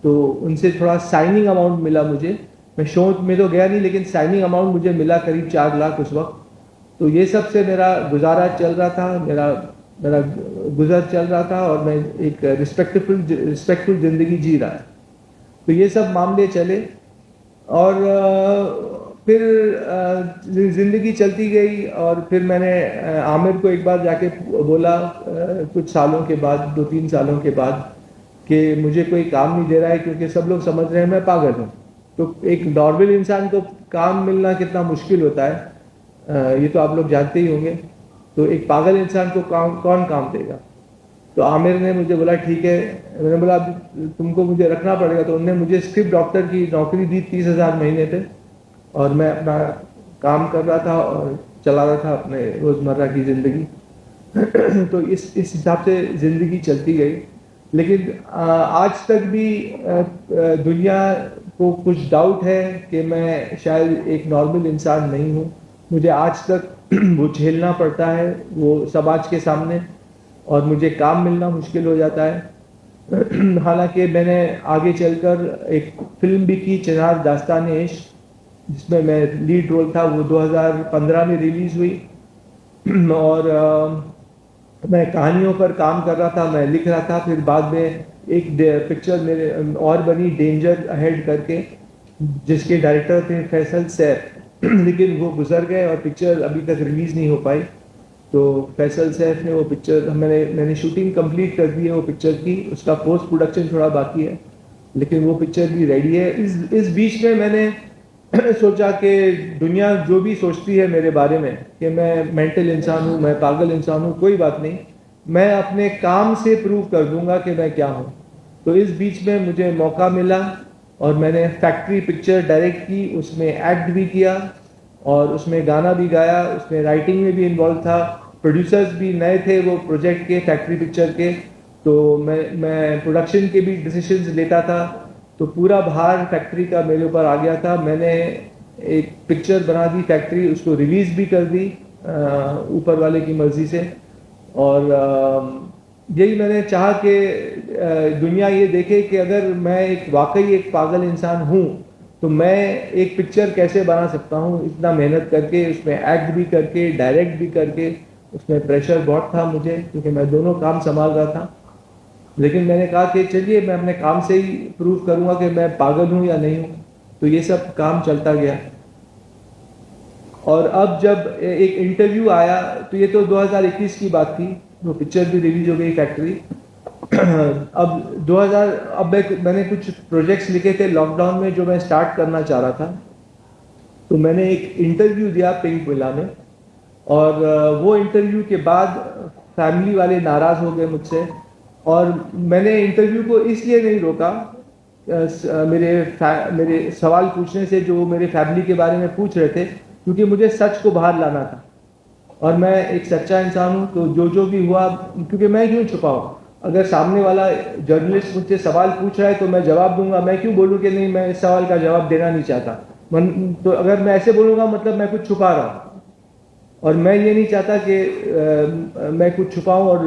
तो उनसे थोड़ा साइनिंग अमाउंट मिला मुझे। मैं शो में तो गया नहीं, लेकिन साइनिंग अमाउंट मुझे मिला करीब 4 लाख उस वक्त। तो ये सब से मेरा गुजारा चल रहा था, मेरा गुजर चल रहा था, और मैं एक रिस्पेक्टफुल ज़िंदगी जी रहा है। तो ये सब मामले चले, और फिर ज़िंदगी चलती गई। और फिर मैंने आमिर को एक बार जाके बोला कुछ सालों के बाद, 2-3 सालों के बाद, कि मुझे कोई काम नहीं दे रहा है क्योंकि सब लोग समझ रहे हैं मैं पागल हूँ। तो एक नॉर्मल इंसान को काम मिलना कितना मुश्किल होता है, ये तो आप लोग जानते ही होंगे। तो एक पागल इंसान को कौन काम देगा। तो आमिर ने मुझे बोला ठीक है। मैंने बोला तुमको मुझे रखना पड़ेगा। तो उन्होंने मुझे स्क्रिप्ट डॉक्टर की नौकरी दी 30,000 महीने पे, और मैं अपना काम कर रहा था और चला रहा था अपने रोज़मर्रा की ज़िंदगी। तो इस हिसाब से ज़िंदगी चलती गई। लेकिन आज तक भी दुनिया को कुछ डाउट है कि मैं शायद एक नॉर्मल इंसान नहीं हूँ। मुझे आज तक वो झेलना पड़ता है वो समाज के सामने, और मुझे काम मिलना मुश्किल हो जाता है। हालांकि मैंने आगे चलकर एक फिल्म भी की, चिनार दास्तान-ए इश्क, जिसमें मैं लीड रोल था। वो 2015 में रिलीज हुई। और मैं कहानियों पर काम कर रहा था, मैं लिख रहा था। फिर बाद में एक पिक्चर मेरे और बनी, डेंजर अहेड करके, जिसके डायरेक्टर थे फैसल सैफ। लेकिन वो गुजर गए और पिक्चर अभी तक रिलीज नहीं हो पाई। तो फैसल सैफ ने वो पिक्चर, मैंने शूटिंग कंप्लीट कर दी है वो पिक्चर की। उसका पोस्ट प्रोडक्शन थोड़ा बाकी है, लेकिन वो पिक्चर भी रेडी है। इस बीच में मैंने सोचा कि दुनिया जो भी सोचती है मेरे बारे में कि मैं मेंटल इंसान हूँ, मैं पागल इंसान हूँ, कोई बात नहीं, मैं अपने काम से प्रूव कर दूंगा कि मैं क्या हूँ। तो इस बीच में मुझे मौका मिला और मैंने फैक्ट्री पिक्चर डायरेक्ट की, उसमें एक्ट भी किया और उसमें गाना भी गाया, उसमें राइटिंग में भी इन्वॉल्व था। प्रोड्यूसर्स भी नए थे वो प्रोजेक्ट के, फैक्ट्री पिक्चर के, तो मैं प्रोडक्शन के भी डिसीजंस लेता था। तो पूरा भार फैक्ट्री का मेरे ऊपर आ गया था। मैंने एक पिक्चर बना दी फैक्ट्री, उसको रिलीज भी कर दी ऊपर वाले की मर्जी से। और यही मैंने चाहा कि दुनिया ये देखे कि अगर मैं वाकई एक पागल इंसान हूँ तो मैं एक पिक्चर कैसे बना सकता हूँ, इतना मेहनत करके, उसमें एक्ट भी करके, डायरेक्ट भी करके। उसमें प्रेशर बहुत था मुझे, क्योंकि मैं दोनों काम संभाल रहा था। लेकिन मैंने कहा कि चलिए मैं अपने काम से ही प्रूव करूंगा कि मैं पागल हूं या नहीं हूं। तो ये सब काम चलता गया। और अब जब एक इंटरव्यू आया, तो ये तो 2021 की बात थी, वो पिक्चर भी रिलीज हो गई फैक्ट्री। अब मैंने कुछ प्रोजेक्ट्स लिखे थे लॉकडाउन में जो मैं स्टार्ट करना चाह रहा था। तो मैंने एक इंटरव्यू दिया पिंक विला में, और वो इंटरव्यू के बाद फैमिली वाले नाराज हो गए मुझसे। और मैंने इंटरव्यू को इसलिए नहीं रोका, मेरे सवाल पूछने से, जो मेरे फैमिली के बारे में पूछ रहे थे, क्योंकि मुझे सच को बाहर लाना था। और मैं एक सच्चा इंसान हूँ, तो जो भी हुआ, क्योंकि मैं क्यों छुपाऊँ। अगर सामने वाला जर्नलिस्ट मुझसे सवाल पूछ रहा है तो मैं जवाब दूंगा। मैं क्यों बोलूँ कि नहीं, मैं इस सवाल का जवाब देना नहीं चाहता। तो अगर मैं ऐसे बोलूँगा मतलब मैं कुछ छुपा रहा हूँ। और मैं ये नहीं चाहता कि मैं कुछ छुपाऊं और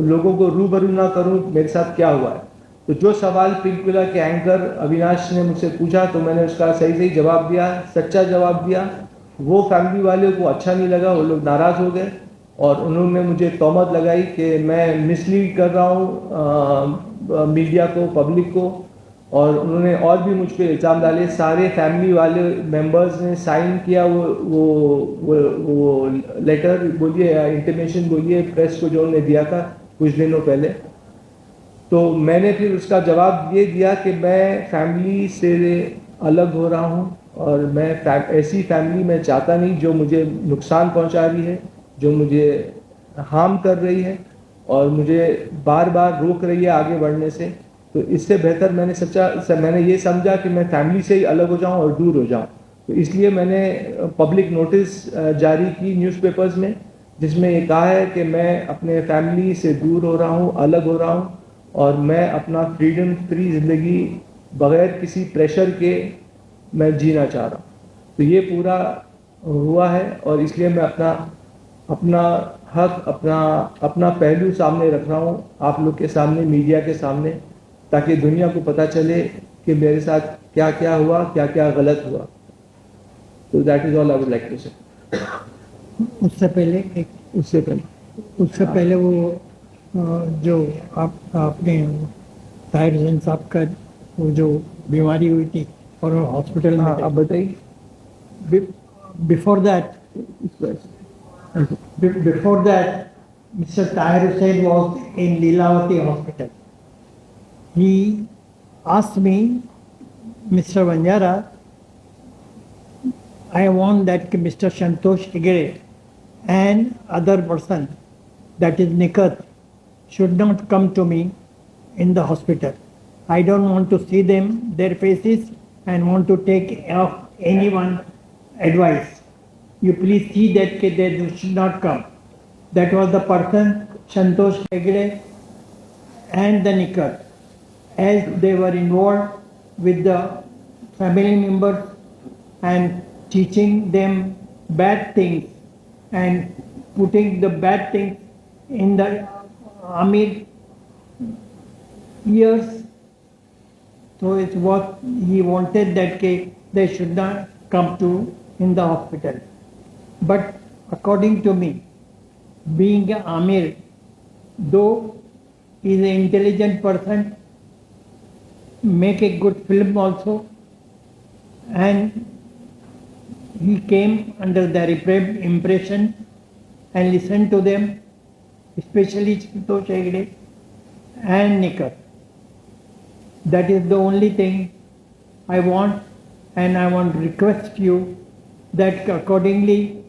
लोगों को रूबरू ना करूं मेरे साथ क्या हुआ है। तो जो सवाल पिंक विला के एंकर अविनाश ने मुझसे पूछा, तो मैंने उसका सही सही जवाब दिया, सच्चा जवाब दिया। वो फैमिली वाले को अच्छा नहीं लगा, वो लोग नाराज हो गए और उन्होंने मुझे तोहमत लगाई कि मैं मिसलीड कर रहा हूँ मीडिया को, पब्लिक को। और उन्होंने और भी मुझ पर इल्ज़ाम डाले। सारे फैमिली वाले मेंबर्स ने साइन किया वो लेटर बोलिए या इंटीमेशन बोलिए, प्रेस को जो उन्होंने दिया था कुछ दिनों पहले। तो मैंने फिर उसका जवाब ये दिया कि मैं फैमिली से अलग हो रहा हूँ, और मैं ऐसी फैमिली मैं चाहता नहीं जो मुझे नुकसान पहुँचा रही है, जो मुझे हार्म कर रही है और मुझे बार बार रोक रही है आगे बढ़ने से। तो इससे बेहतर मैंने ये समझा कि मैं फैमिली से ही अलग हो जाऊं और दूर हो जाऊं। तो इसलिए मैंने पब्लिक नोटिस जारी की न्यूज़पेपर्स में, जिसमें ये कहा है कि मैं अपने फैमिली से दूर हो रहा हूं, अलग हो रहा हूं, और मैं अपना फ्रीडम फ्री ज़िंदगी बगैर किसी प्रेशर के मैं जीना चाह रहा हूं। तो ये पूरा हुआ है, और इसलिए मैं अपना हक, अपना पहलू सामने रख रहा हूँ आप लोग के सामने, मीडिया के सामने, ताकि दुनिया को पता चले कि मेरे साथ क्या क्या हुआ, क्या क्या गलत हुआ। तो that is all I would like to say. उससे पहले वो जो आपने ताहिर हुसैन साहब का वो जो बीमारी हुई थी और हॉस्पिटल में, आप बताइए। Before that Mr. Tahir Hussain was in Leelavati Hospital. He asked me, Mr. Vanjara, I want that Mr. Santosh Hegde and other person, that is Nikat, should not come to me in the hospital. I don't want to see them, their faces, and want to take off anyone advice. You please see that they should not come. That was the person, Santosh Hegde, and the Nicker, as they were involved with the family members and teaching them bad things and putting the bad things in the Amir ears. So it's what he wanted that they should not come to in the hospital. But according to me, being an Amir, though he is an intelligent person, make a good film also, and he came under their impression and listened to them, especially Santosh Hegde and Nicker. That is the only thing I want, and I want to request you that accordingly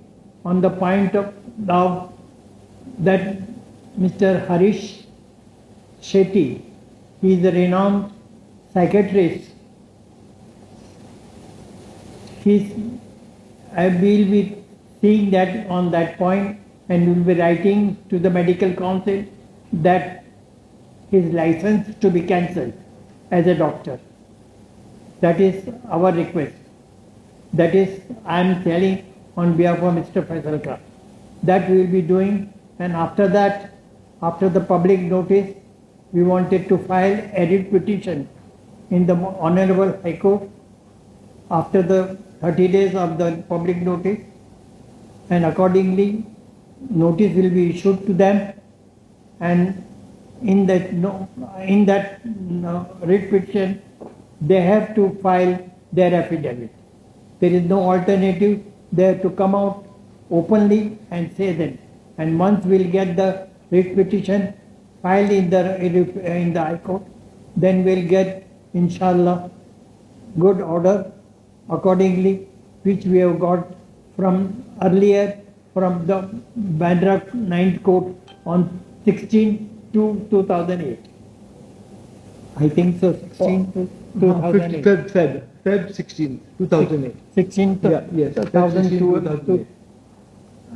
on the point of now that Mr. Harish Shetty, he is a renowned psychiatrist. I will be seeing that on that point and will be writing to the medical council that his license to be cancelled as a doctor. That is our request. That is, I am telling on behalf of Mr. Faisal Khan. That we will be doing, and after that, after the public notice, we wanted to file a writ petition in the Honorable High Court after the 30 days of the public notice, and accordingly notice will be issued to them, and in that writ petition they have to file their affidavit. There is no alternative. They have to come out openly and say that, and once we'll get the writ petition filed in the High Court, then we'll get inshallah good order accordingly, which we have got from earlier from the Bandra 9th Court on 16 to 2008. I think so, 16 to 2008. Feb 16, 2008. 16 to Yeah, yes, 2002. 2008.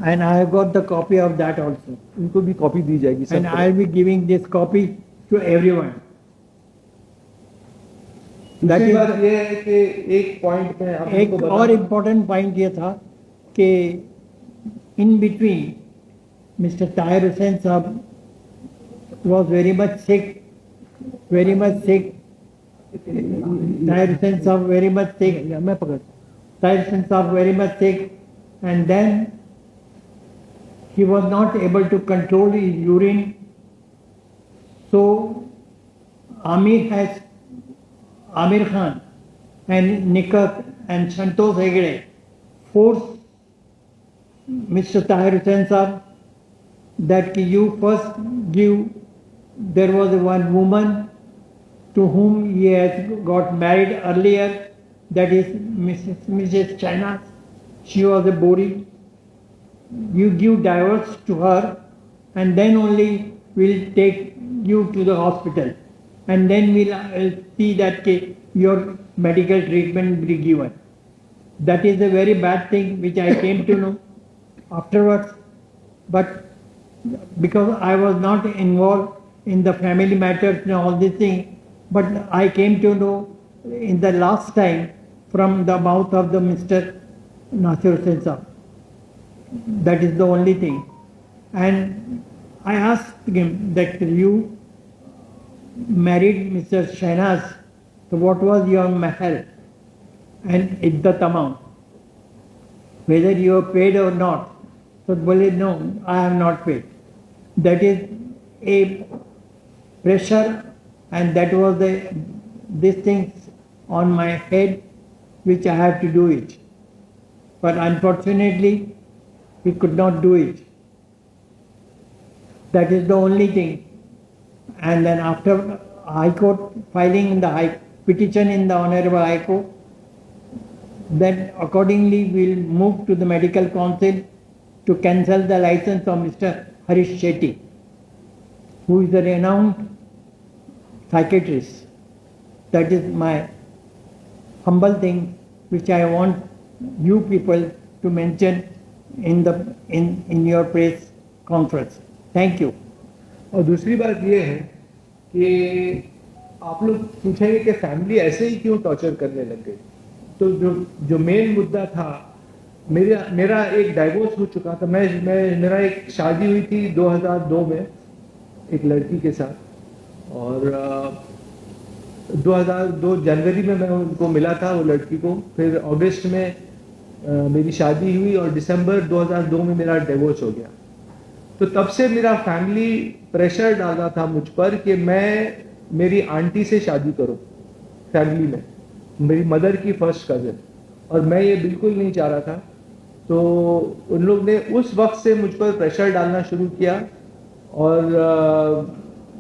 And I have got the copy of that also. इनको भी copy दी जाएगी सब And I will be giving this copy to everyone. That दूसरी is बात ये है कि एक पॉइंट में आप एक और इम्पोर्टेंट पॉइंट ये था कि in between mister Tahir Hussain साहब was very much sick. Tahir Hussain Saab very much sick. Tahir Hussain Saab very much sick, and then he was not able to control his urine. So Amir Khan and Nicker and Santosh Hegde forced Mr. Tahir Hussain Saab that you first give. There was one woman to whom he has got married earlier, that is Mrs. China. She was a Bori. You give divorce to her, and then only we'll take you to the hospital, and then we'll see that your medical treatment will be given. That is a very bad thing which I came to know afterwards, but because I was not involved in the family matters and all these things, but I came to know in the last time from the mouth of the Mr. Nasir Hussain Saab. That is the only thing. And I asked him that you married Mr. Shahnaz, so what was your mahar and iddat amount? Whether you have paid or not. So bole, no, I have not paid. That is a pressure, and that was this thing on my head which I have to do it. But unfortunately, he could not do it. That is the only thing. And then after High Court filing in the petition in the Honorable High Court, then accordingly we will move to the Medical Council to cancel the license of Mr. Harish Shetty, who is a renowned psychiatrist. That is my humble thing which I want you people to mention in your press conference. Thank you. और दूसरी बात ये है कि आप लोग पूछेंगे कि फैमिली ऐसे ही क्यों टॉर्चर करने लग गई। तो जो मेन मुद्दा था, मेरा एक डाइवोर्स हो चुका था। मेरा एक शादी हुई थी 2002 में एक लड़की के साथ, और 2002 जनवरी में मैं उनको मिला था, वो लड़की को। फिर अगस्त में मेरी शादी हुई और दिसंबर 2002 में मेरा डिवोर्स हो गया। तो तब से मेरा फैमिली प्रेशर डाला था मुझ पर कि मैं मेरी आंटी से शादी करूं, फैमिली में मेरी मदर की फर्स्ट कज़न, और मैं ये बिल्कुल नहीं चाह रहा था। तो उन लोग ने उस वक्त से मुझ पर प्रेशर डालना शुरू किया, और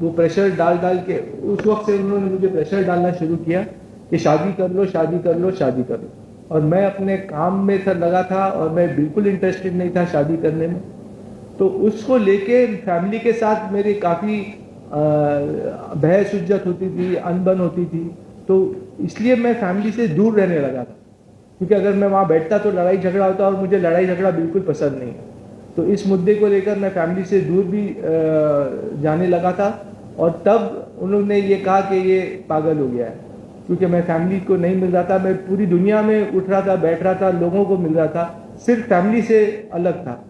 वो प्रेशर डाल के उस वक्त से उन्होंने मुझे प्रेशर डालना शुरू किया कि शादी कर लो, शादी कर लो, शादी कर लो। और मैं अपने काम में लगा था और मैं बिल्कुल इंटरेस्टेड नहीं था शादी करने में। तो उसको लेके फैमिली के साथ मेरी काफ़ी बहस उज्जत होती थी, अनबन होती थी। तो इसलिए मैं फैमिली से दूर रहने लगा था, क्योंकि अगर मैं वहाँ बैठता तो लड़ाई झगड़ा होता, और मुझे लड़ाई झगड़ा बिल्कुल पसंद नहीं है। तो इस मुद्दे को लेकर मैं फैमिली से दूर भी जाने लगा था। और तब उन्होंने ये कहा कि ये पागल हो गया है, क्योंकि मैं फैमिली को नहीं मिल रहा था। मैं पूरी दुनिया में उठ रहा था, बैठ रहा था, लोगों को मिल रहा था, सिर्फ फैमिली से अलग था।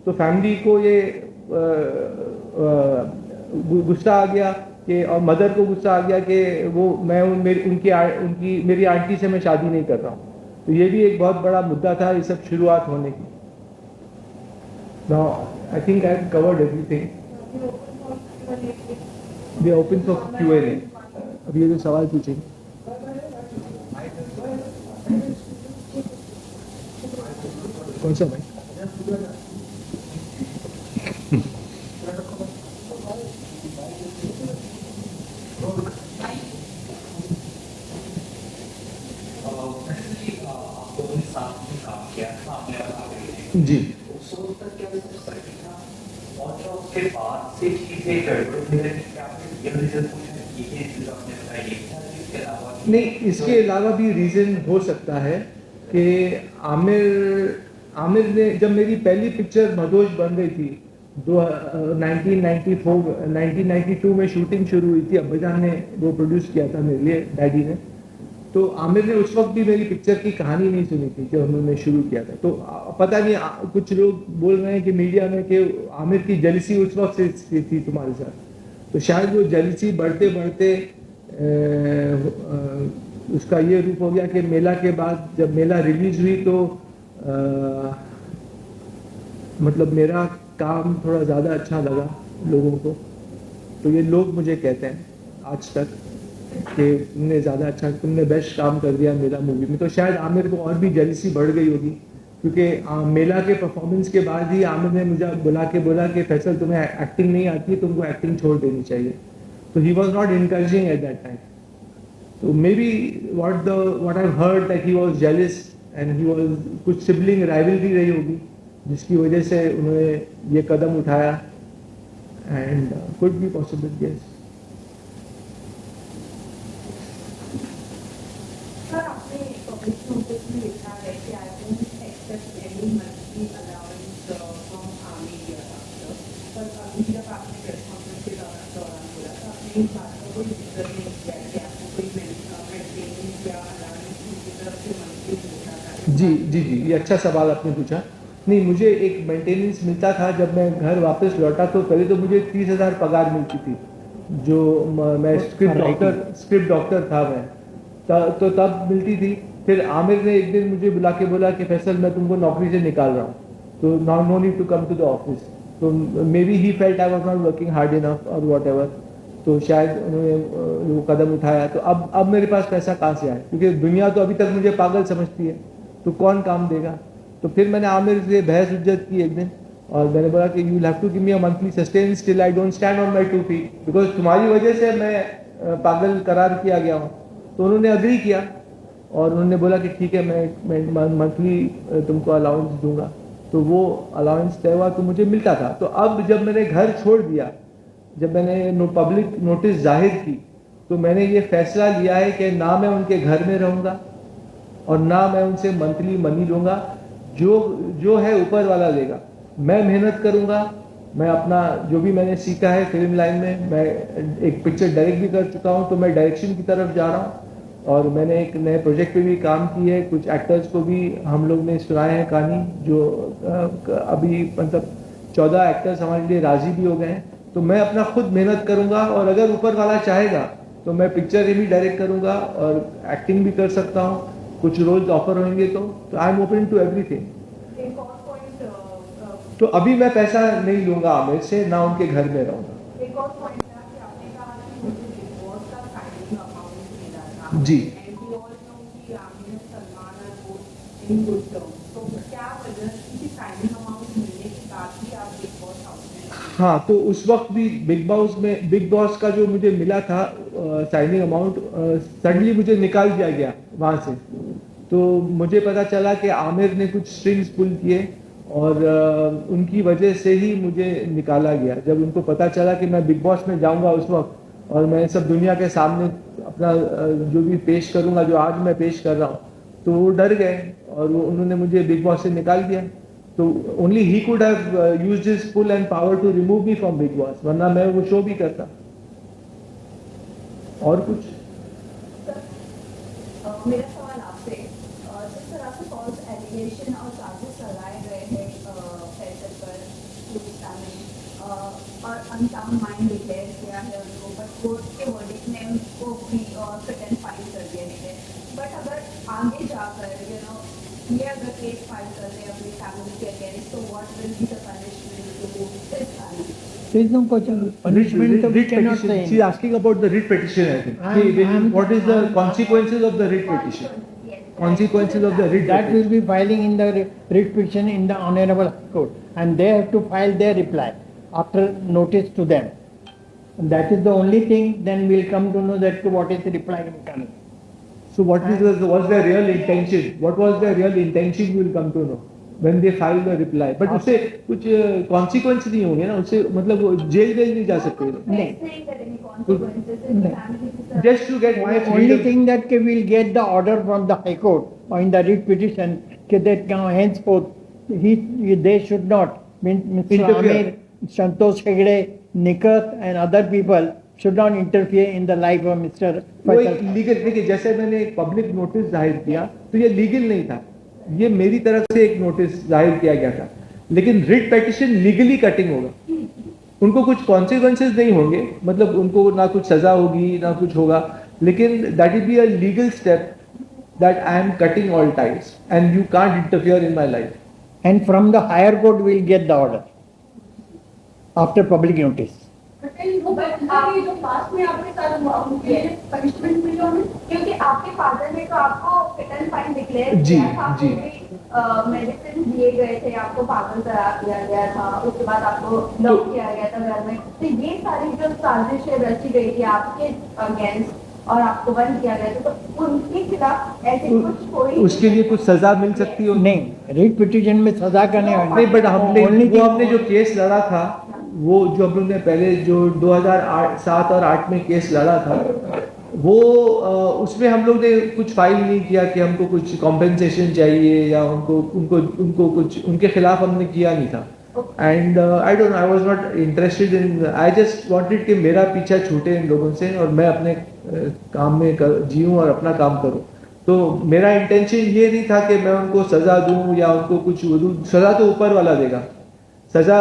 तो फैमिली को ये गुस्सा आ गया कि, और मदर को गुस्सा आ गया कि वो मैं मेरी आंटी से मैं शादी नहीं कर रहा हूँ। तो ये भी एक बहुत बड़ा मुद्दा था, ये सब शुरुआत होने की। Now, I think I have covered everything. We are open for Q&A. अब ये जो सवाल पूछेंगे। कौन सा भाई? जी, नहीं, इसके अलावा भी रीज़न हो सकता है कि आमिर ने, जब मेरी पहली पिक्चर मदोश बन गई थी 1992 में शूटिंग शुरू हुई थी, अब्बाजान ने वो प्रोड्यूस किया था मेरे लिए, डैडी ने। तो आमिर ने उस वक्त भी मेरी पिक्चर की कहानी नहीं सुनी थी जब उन्होंने शुरू किया था। तो पता नहीं, कुछ लोग बोल रहे हैं कि मीडिया में कि आमिर की जेलसी उस वक्त से थी तुम्हारे साथ। तो शायद वो जेलसी बढ़ते बढ़ते उसका ये रूप हो गया कि मेला के बाद जब मेला रिलीज हुई तो मतलब मेरा काम थोड़ा ज़्यादा अच्छा लगा लोगों को। तो ये लोग मुझे कहते हैं आज तक कि तुमने ज़्यादा अच्छा, तुमने बेस्ट काम कर दिया मेला मूवी में। तो शायद आमिर को और भी जेलसी बढ़ गई होगी, क्योंकि मेला के परफॉर्मेंस के बाद ही आमिर ने मुझे बोला कि फैसल तुम्हें एक्टिंग नहीं आती, तुमको एक्टिंग छोड़ देनी चाहिए। तो he was not encouraging at that time. तो maybe what I've heard that he was jealous and he was, कुछ सिबलिंग राइवलरी रही होगी जिसकी वजह से उन्होंने ये कदम उठाया, and could be possible, yes. Sir, आपने पब्लिक नोटिस में लिखा है कि I don't accept any monthly allowance from army hereafter, पर अभी जब आपने प्रेस कॉन्फ्रेंस के दौरान बोला था, आपने इस बात का कोई जिक्र नहीं किया कि आपको कोई मेंटेनेंस या अलाउंस की तरफ से मंथली मिलता था। जी, ये अच्छा सवाल आपने पूछा। नहीं, मुझे एक मेंटेनेंस मिलता था जब मैं घर वापस लौटा। तो पहले तो मुझे 30,000 पगार मिलती थी, जो मैं स्क्रिप्ट डॉक्टर था मैं, तो तब मिलती थी। फिर आमिर ने एक दिन मुझे बुला के बोला कि फैसल मैं तुमको नौकरी से निकाल रहा हूँ, तो no need to come to the office. तो maybe he felt I was not working hard enough और वॉट एवर। तो शायद उन्होंने वो कदम उठाया। तो अब मेरे पास पैसा कहाँ से आए, क्योंकि दुनिया तो अभी तक मुझे पागल समझती है, तो कौन काम देगा। तो फिर मैंने आमिर से बहस उज्जत की एक दिन, और मैंने बोला कि you have to give me a monthly sustenance till I don't stand on my 2 feet, because तुम्हारी वजह से मैं पागल करार किया गया हूँ। तो उन्होंने अग्री किया और उन्होंने बोला कि ठीक है, मैं मंथली तुमको अलाउंस दूंगा। तो वो अलाउंस तय हुआ तो मुझे मिलता था। तो अब जब मैंने घर छोड़ दिया, जब मैंने पब्लिक नोटिस जाहिर की, तो मैंने ये फैसला लिया है कि ना मैं उनके घर में रहूँगा और ना मैं उनसे मंथली मनी लूँगा। जो है ऊपर वाला देगा। मैं मेहनत करूँगा मैं अपना जो भी मैंने सीखा है फिल्म लाइन में, मैं एक पिक्चर डायरेक्ट भी कर चुका हूँ, तो मैं डायरेक्शन की तरफ जा रहा हूँ। और मैंने एक नए प्रोजेक्ट पे भी काम की है, कुछ एक्टर्स को भी हम लोग ने सुनाए हैं कहानी, जो अभी मतलब 14 एक्टर्स हमारे लिए राजी भी हो गए हैं। तो मैं अपना खुद मेहनत करूंगा, और अगर ऊपर वाला चाहेगा तो मैं पिक्चर भी डायरेक्ट करूंगा और एक्टिंग भी कर सकता हूँ, कुछ रोल्स ऑफर होंगे तो I am open to everything. एक और पॉइंट तो अभी मैं पैसा नहीं लूंगा आमिर से, ना उनके घर में रहूंगा। एक और पॉइंट था कि आपने कहा कि मुझे बिग बॉस का साइनिंग अमाउंट मिला था जी। एंड वी ऑल नो कि Aamir Salman are both in good terms, तो क्या वजह थी कि साइनिंग अमाउंट मिलने के बाद भी आप बिग बॉस हाउस में? हाँ, तो उस वक्त भी बिग बॉस का जो मुझे मिला था साइनिंग अमाउंट, सडनली मुझे निकाल दिया गया वहां से। तो मुझे पता चला कि आमिर ने कुछ स्ट्रिंग्स पुल किए, और उनकी वजह से ही मुझे निकाला गया। जब उनको पता चला कि मैं बिग बॉस में जाऊंगा उस वक्त, और मैं सब दुनिया के सामने अपना जो भी पेश करूंगा, जो आज मैं पेश कर रहा हूँ, तो वो डर गए और उन्होंने मुझे बिग बॉस से निकाल दिया। तो ओनली ही could have used his pull and power to remove me from Bigg Boss, वरना मैं वो शो भी करता। और कुछ मेरा सवाल आपसे, जिस तरह से फॉल्स एलिगेशन और चार्जेस लगाए गए हैं फैसल पर, और अनसाउंड माइंड डिक्लेयर किया है उनको, बट कोर्ट के वर्डिक्ट ने उनको भी फिट एंड फाइल कर दिया है। बट अगर आगे जाकर ये अगर केस फाइल कर रहे हैं अपनी फैमिली के अगेंस्ट, तो what will be the punishment to this family? There is no punishment. We cannot say. She is asking about the writ petition, I think. What is the consequences of the writ petition? Consequences of the writ That will petition. be filing in the writ petition in the Honorable High Court, and they have to file their reply after notice to them. And that is the only thing. Then we'll come to know that what is the reply coming. So what's their real intention? What was their real intention? We will come to know when they file the reply. But उससे कुछ consequence नहीं होंगे ना, उससे मतलब वो jail नहीं जा सकते। Just to get my Only freedom. thing that we'll get the order from the High Court or in the writ petition that now henceforth they should not, Mr. Interfere. Amir, Santosh Hegde, Nikat and other people should not interfere in the life of Mr. वो एक Faisal. Legal, देखिए जैसे मैंने एक public notice जाहिर किया तो ये लीगल नहीं था, ये मेरी तरफ से एक नोटिस जाहिर किया गया था। लेकिन रिट पेटिशन लीगली कटिंग होगा, उनको कुछ कॉन्सिक्वेंसेज नहीं होंगे, मतलब उनको ना कुछ सजा होगी ना कुछ होगा, लेकिन that will be a legal step that I am cutting all ties and you can't interfere in my life. And from the higher court we'll get the order after public notice. आपके जो पास में आपके साथ हुआ उनके लिए punishment मिली होगी, क्योंकि आपके फादर ने तो आपको फिट एंड फाइन डिक्लेयर जी, किया था, जी। मेडिसिन दिए गए थे, आपको पागल करार दिया गया था, उसके बाद आपको लॉक किया गया था घर में। तो ये सारी जो साजिश रची गई थी आपके अगेंस्ट और आपको बंद किया गया था, तो उनके खिलाफ ऐसे कुछ कोई उसके लिए कुछ सजा मिल सकती हो? नहीं, रिट पिटीशन में सजा का नहीं, बट हमने Only वो thing- हमने जो केस लड़ा था, वो जो हम लोग ने पहले जो 2007 और 8 में केस लड़ा था, वो उसमें हम लोग ने कुछ फाइल नहीं किया कि हमको कुछ कॉम्पेंसेशन चाहिए या उनको कुछ उनके खिलाफ हमने किया नहीं था। And I don't no, I was not interested in, I just wanted कि मेरा पीछा छूटे इन लोगों से और मैं अपने काम में जीऊँ और अपना काम करूँ। तो मेरा इंटेंशन ये नहीं था कि मैं उनको सजा दूं या उनको कुछ वो दूं। सजा तो ऊपर वाला देगा, सजा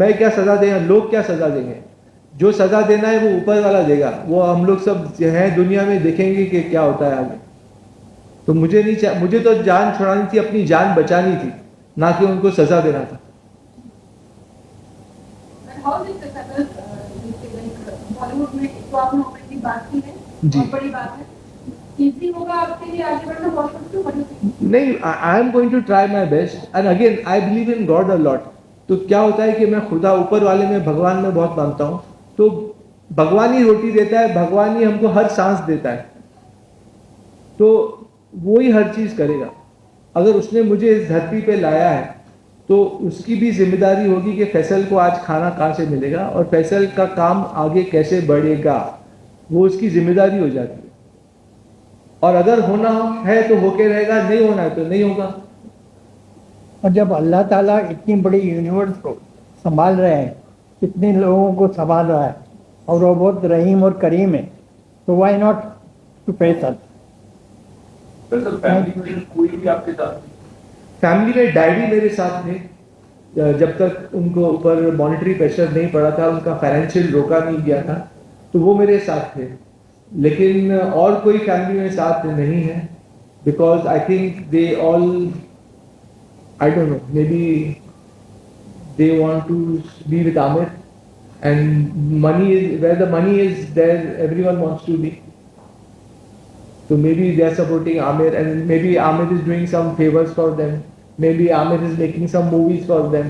मैं क्या सजा देगा, लोग क्या सजा देंगे? जो सजा देना है वो ऊपर वाला देगा, वो हम लोग सब हैं दुनिया में देखेंगे कि क्या होता है आगे। तो मुझे तो जान छुड़ानी थी, अपनी जान बचानी थी, ना कि उनको सजा देना था। बॉलीवुड में तो आपने नौकरी की बात की है, जी। बहुत बड़ी बात है, इजी होगा आपके लिए आगे बढ़ना बहुत मुश्किल? नहीं, I am going to try my best and again I believe in God a lot. तो क्या होता है कि मैं खुदा ऊपर वाले में, भगवान में बहुत मानता हूँ। तो भगवान ही रोटी देता है, भगवान ही हमको हर सांस देता है, तो वो ही हर चीज करेगा। अगर उसने मुझे इस धरती पे लाया है तो उसकी भी जिम्मेदारी होगी कि फैसल को आज खाना कहाँ से मिलेगा और फैसल का काम आगे कैसे बढ़ेगा, वो उसकी जिम्मेदारी हो जाती है। और अगर होना है तो होके रहेगा, नहीं होना है तो नहीं होगा। और जब अल्लाह ताला इतनी बड़ी यूनिवर्स को संभाल रहे हैं इतने लोगों को संभाल रहा है और वो बहुत रहीम और करीम है, तो व्हाई नॉट टू फैसल। कोई भी आपके साथ? फैमिली में डैडी मेरे साथ थे जब तक उनको ऊपर मॉनेटरी प्रेशर नहीं पड़ा था, उनका फाइनेंशियल रोका नहीं गया था, तो वो मेरे साथ थे। लेकिन और कोई फैमिली में साथ नहीं है, because I think they all, I don't know, maybe they want to be with Aamir, and money is where the money is there everyone wants to be. So maybe they are supporting Amir, and maybe Amir is doing some favors for them. Maybe Amir is making some movies for them.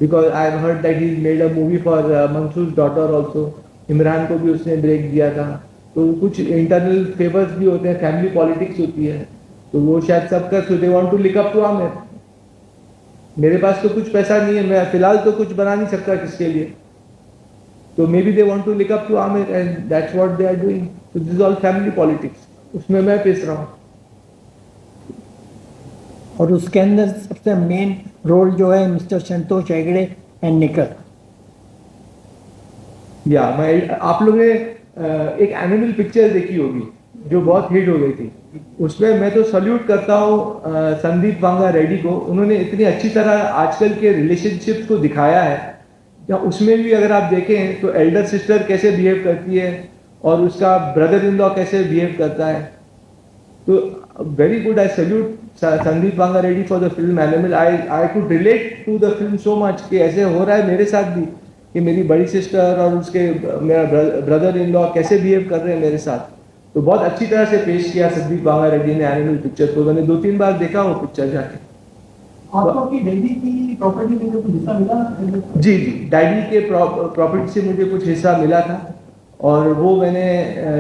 Because I have heard that he made a movie for Mansoor's daughter also. Imran को भी उसने break दिया था. तो कुछ internal favours भी होते हैं, फैमिली पॉलिटिक्स होती है, तो वो शायद सब कर, so they want to look up to Amir. मेरे पास तो कुछ पैसा नहीं है, मैं फिलहाल तो कुछ बना नहीं सकता किसके लिए, तो maybe they want to look up to Amir, and that's what they are doing. So this is all family politics. उसमें मैं पेश रहा हूँ. और उसके अंदर सबसे मेन रोल जो है मिस्टर संतोष हेगड़े एंड निकल। या मैं, आप लोगों ने एक एनिमल पिक्चर देखी होगी जो बहुत हिट हो गई थी, उसमें मैं तो सल्यूट करता हूँ संदीप वांगा रेड्डी को. उन्होंने इतनी अच्छी तरह आजकल के रिलेशनशिप्स को दिखाया है. या उसमें भी अगर आप देखें तो एल्डर सिस्टर कैसे बिहेव करती है और उसका ब्रदर इन लॉ कैसे बिहेव करता है. तो very good, I salute Sandeep Vanga Reddy for the film Animal. I could relate to the film so much कि ऐसे हो रहा है मेरे साथ भी, कि मेरी बड़ी सिस्टर और उसके मेरा ब्रदर इन लॉ कैसे बिहेव कर रहे हैं मेरे साथ. तो बहुत अच्छी तरह से पेश किया संदीप वांगा रेड्डी ने एनिमल पिक्चर को. मैंने 2-3 बार देखा वो पिक्चर जाके. आपको आपकी डैडी की प्रॉपर्टी में कुछ हिस्सा मिला? जी जी, डैडी के प्रॉपर्टी से मुझे कुछ हिस्सा मिला था और वो मैंने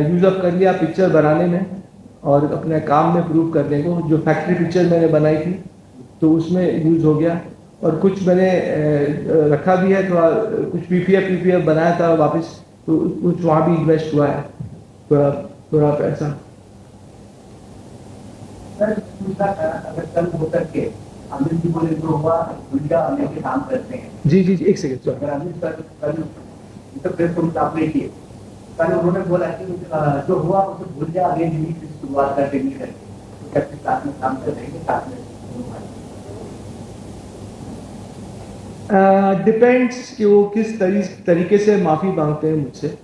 यूज अप कर लिया पिक्चर बनाने में और अपने काम में प्रूव करने को. जो फैक्ट्री पिक्चर मैंने बनाई थी तो उसमें यूज हो गया, और कुछ मैंने रखा भी है, थोड़ा कुछ पीपीएफ बनाया था वापस, तो कुछ वहाँ भी इन्वेस्ट हुआ है थोड़ा पैसा. सर अगर कल हो करके अमित जी बोले जो हुआ उनका आने के काम करते हैं. जी जी जी, एक सेकेंड. अगर अमित सर कल प्रेस कॉन्फ्रेंस आपने किए, कल उन्होंने बोला कि जो हुआ उसे भूल जा, आगे नहीं शुरुआत करके नहीं करके, तो क्या साथ में काम कर रहेंगे, साथ में? डिपेंड्स कि वो किस तरीके से माफ़ी मांगते हैं मुझसे.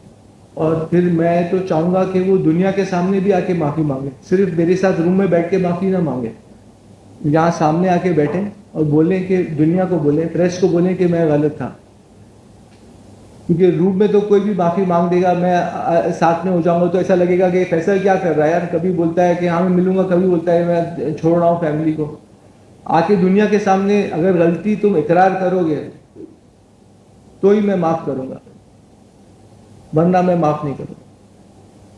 और फिर मैं तो चाहूँगा कि वो दुनिया के सामने भी आके माफ़ी मांगे, सिर्फ मेरे साथ रूम में बैठ के माफ़ी ना मांगे. यहाँ सामने आके बैठे और बोलें कि दुनिया को बोलें, प्रेस को बोलें कि मैं गलत था. क्योंकि रूम में तो कोई भी माफ़ी मांग देगा, मैं साथ में हो जाऊंगा तो ऐसा लगेगा कि फैसल क्या कर रहा है यार. कभी बोलता है कि हाँ मैं मिलूंगा, कभी बोलता है मैं छोड़ रहा हूँ फैमिली को. आके दुनिया के सामने अगर गलती तुम इकरार करोगे तो ही मैं माफ़ करूंगा, वरना मैं माफ़ नहीं करूँगा.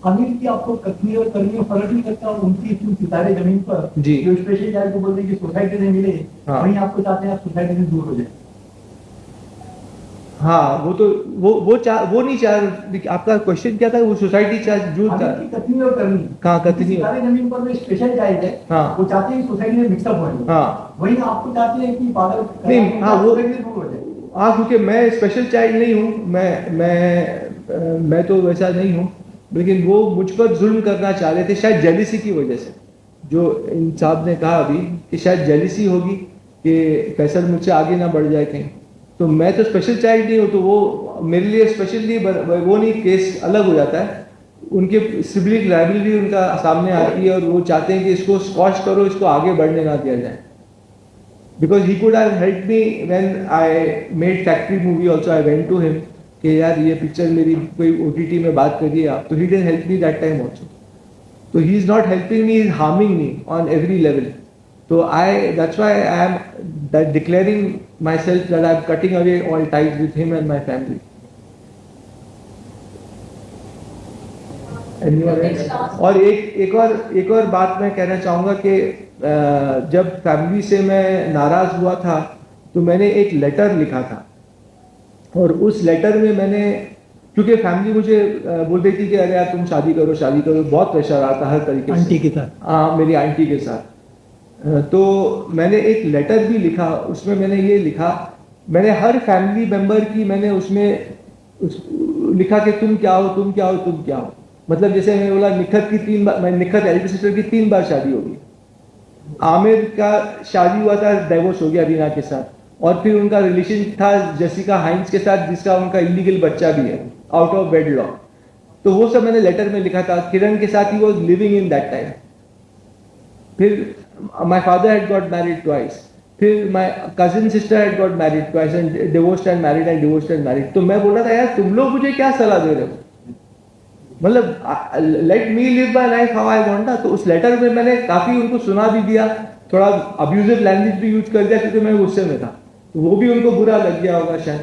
अमित जी आपको कथनी और करनी में फर्क नहीं करता? उनकी सितारे जमीन पर जी. जो स्पेशल जाकर बोलते हैं कि सोसाइटी से मिले, हाँ. वहीं आपको चाहते हैं आप सोसाइटी से दूर हो जाए. हाँ, वो तो वो नहीं चाह. आपका क्वेश्चन क्या था? वो सोसाइटी जो था अमित की कथनी और करनी, कहाँ कथनी? सितारे जमीन पर जो स्पेशल जायज है, हाँ. वो चाहते हैं सोसाइटी में मिक्सअप हो जाए. हाँ. वहीं आपको चाहते हैं कि पागल नहीं, हाँ, वो सोसाइटी से दूर हो जाए. हाँ, क्योंकि मैं स्पेशल चाइल्ड नहीं हूँ, मैं तो वैसा नहीं हूँ. लेकिन वो मुझ पर जुल्म करना चाह रहे थे, शायद जेलिसी की वजह से. जो इन साहब ने कहा अभी कि शायद जेलिसी होगी कि फैसल मुझसे आगे ना बढ़ जाए कहीं. तो मैं तो स्पेशल चाइल्ड नहीं हूँ, तो वो मेरे लिए स्पेशल नहीं, वो नहीं, केस अलग हो जाता है. उनके सिबलिंग लाइबिलिटी उनका सामने आती है और वो चाहते हैं कि इसको स्कॉच करो, इसको आगे बढ़ने ना दिया जाए. Because he could have helped me when I made Factory movie also. I went to him कि यार ये पिक्चर मेरी कोई OTT में बात करिए आप, तो he didn't help me that time also. So he is not helping me, he is harming me on every level. So that's why I am declaring myself that I am cutting away all ties with him and my family. Anyone else? और एक और बात मैं कहना चाहूँगा कि जब family से मैं नाराज़ हुआ था तो मैंने एक लेटर लिखा था, और उस लेटर में मैंने, क्योंकि फैमिली मुझे बोल रही थी कि अरे यार तुम शादी करो, बहुत प्रेशर आता हर तरीके से आंटी के साथ. हाँ, मेरी आंटी के साथ. तो मैंने एक लेटर भी लिखा, उसमें मैंने ये लिखा मैंने हर फैमिली मेंबर की मैंने उसमें लिखा कि तुम क्या हो, तुम क्या हो, तुम क्या हो। मतलब जैसे मैंने बोला निखत की 3 बार, मैं निखत एल्डर सिस्टर की 3 बार शादी होगी। आमिर का शादी हुआ था, डाइवोर्स हो गया रीना के साथ, और फिर उनका रिलेशन था जेसिका हाइंस के साथ, जिसका उनका इलीगल बच्चा भी है, आउट ऑफ वेडलॉक। तो वो सब मैंने लेटर में लिखा था। किरण के साथ ही was living in that time. फिर my father had got married twice, फिर my cousin sister had got married twice and divorced and married and divorced and married. तो मैं बोल रहा था यार तुम लोग मुझे क्या सलाह दे रहे हो, मतलब let me live my life how I want ना। तो उस लेटर में मैंने काफी उनको सुना भी दिया, थोड़ा अब्यूजिव लैंग्वेज भी यूज कर दिया क्योंकि मैं गुस्से में था। तो वो भी उनको बुरा लग गया होगा शायद,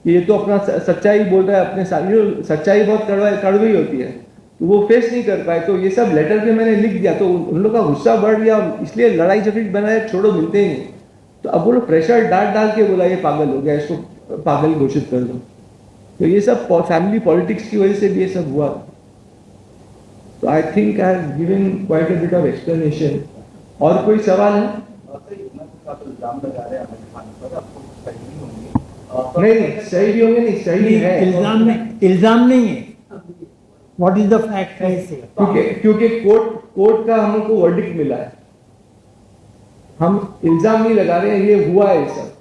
ये तो अपना सच्चाई बोल रहा है अपने साथ। जो सच्चाई बहुत कड़वी होती है, तो वो फेस नहीं कर पाए। तो ये सब लेटर में मैंने लिख दिया, तो उन लोगों का गुस्सा बढ़ गया, इसलिए लड़ाई झगड़ी बनाए, छोड़ो मिलते ही नहीं। तो अब वो लोग प्रेशर डाल के बोला ये पागल हो गया, इसको पागल घोषित कर दो। तो ये सब फैमिली पॉलिटिक्स की वजह से भी ये सब हुआ। तो I think I have given quite a bit of explanation. और कोई सवाल है? नहीं, सही भी होंगे, नहीं सही है, इल्जाम नहीं है। What is the fact I से? क्योंकि कोर्ट का हम लोग को वर्डिक्ट मिला है, हम इल्जाम नहीं लगा रहे हैं, ये हुआ है सब।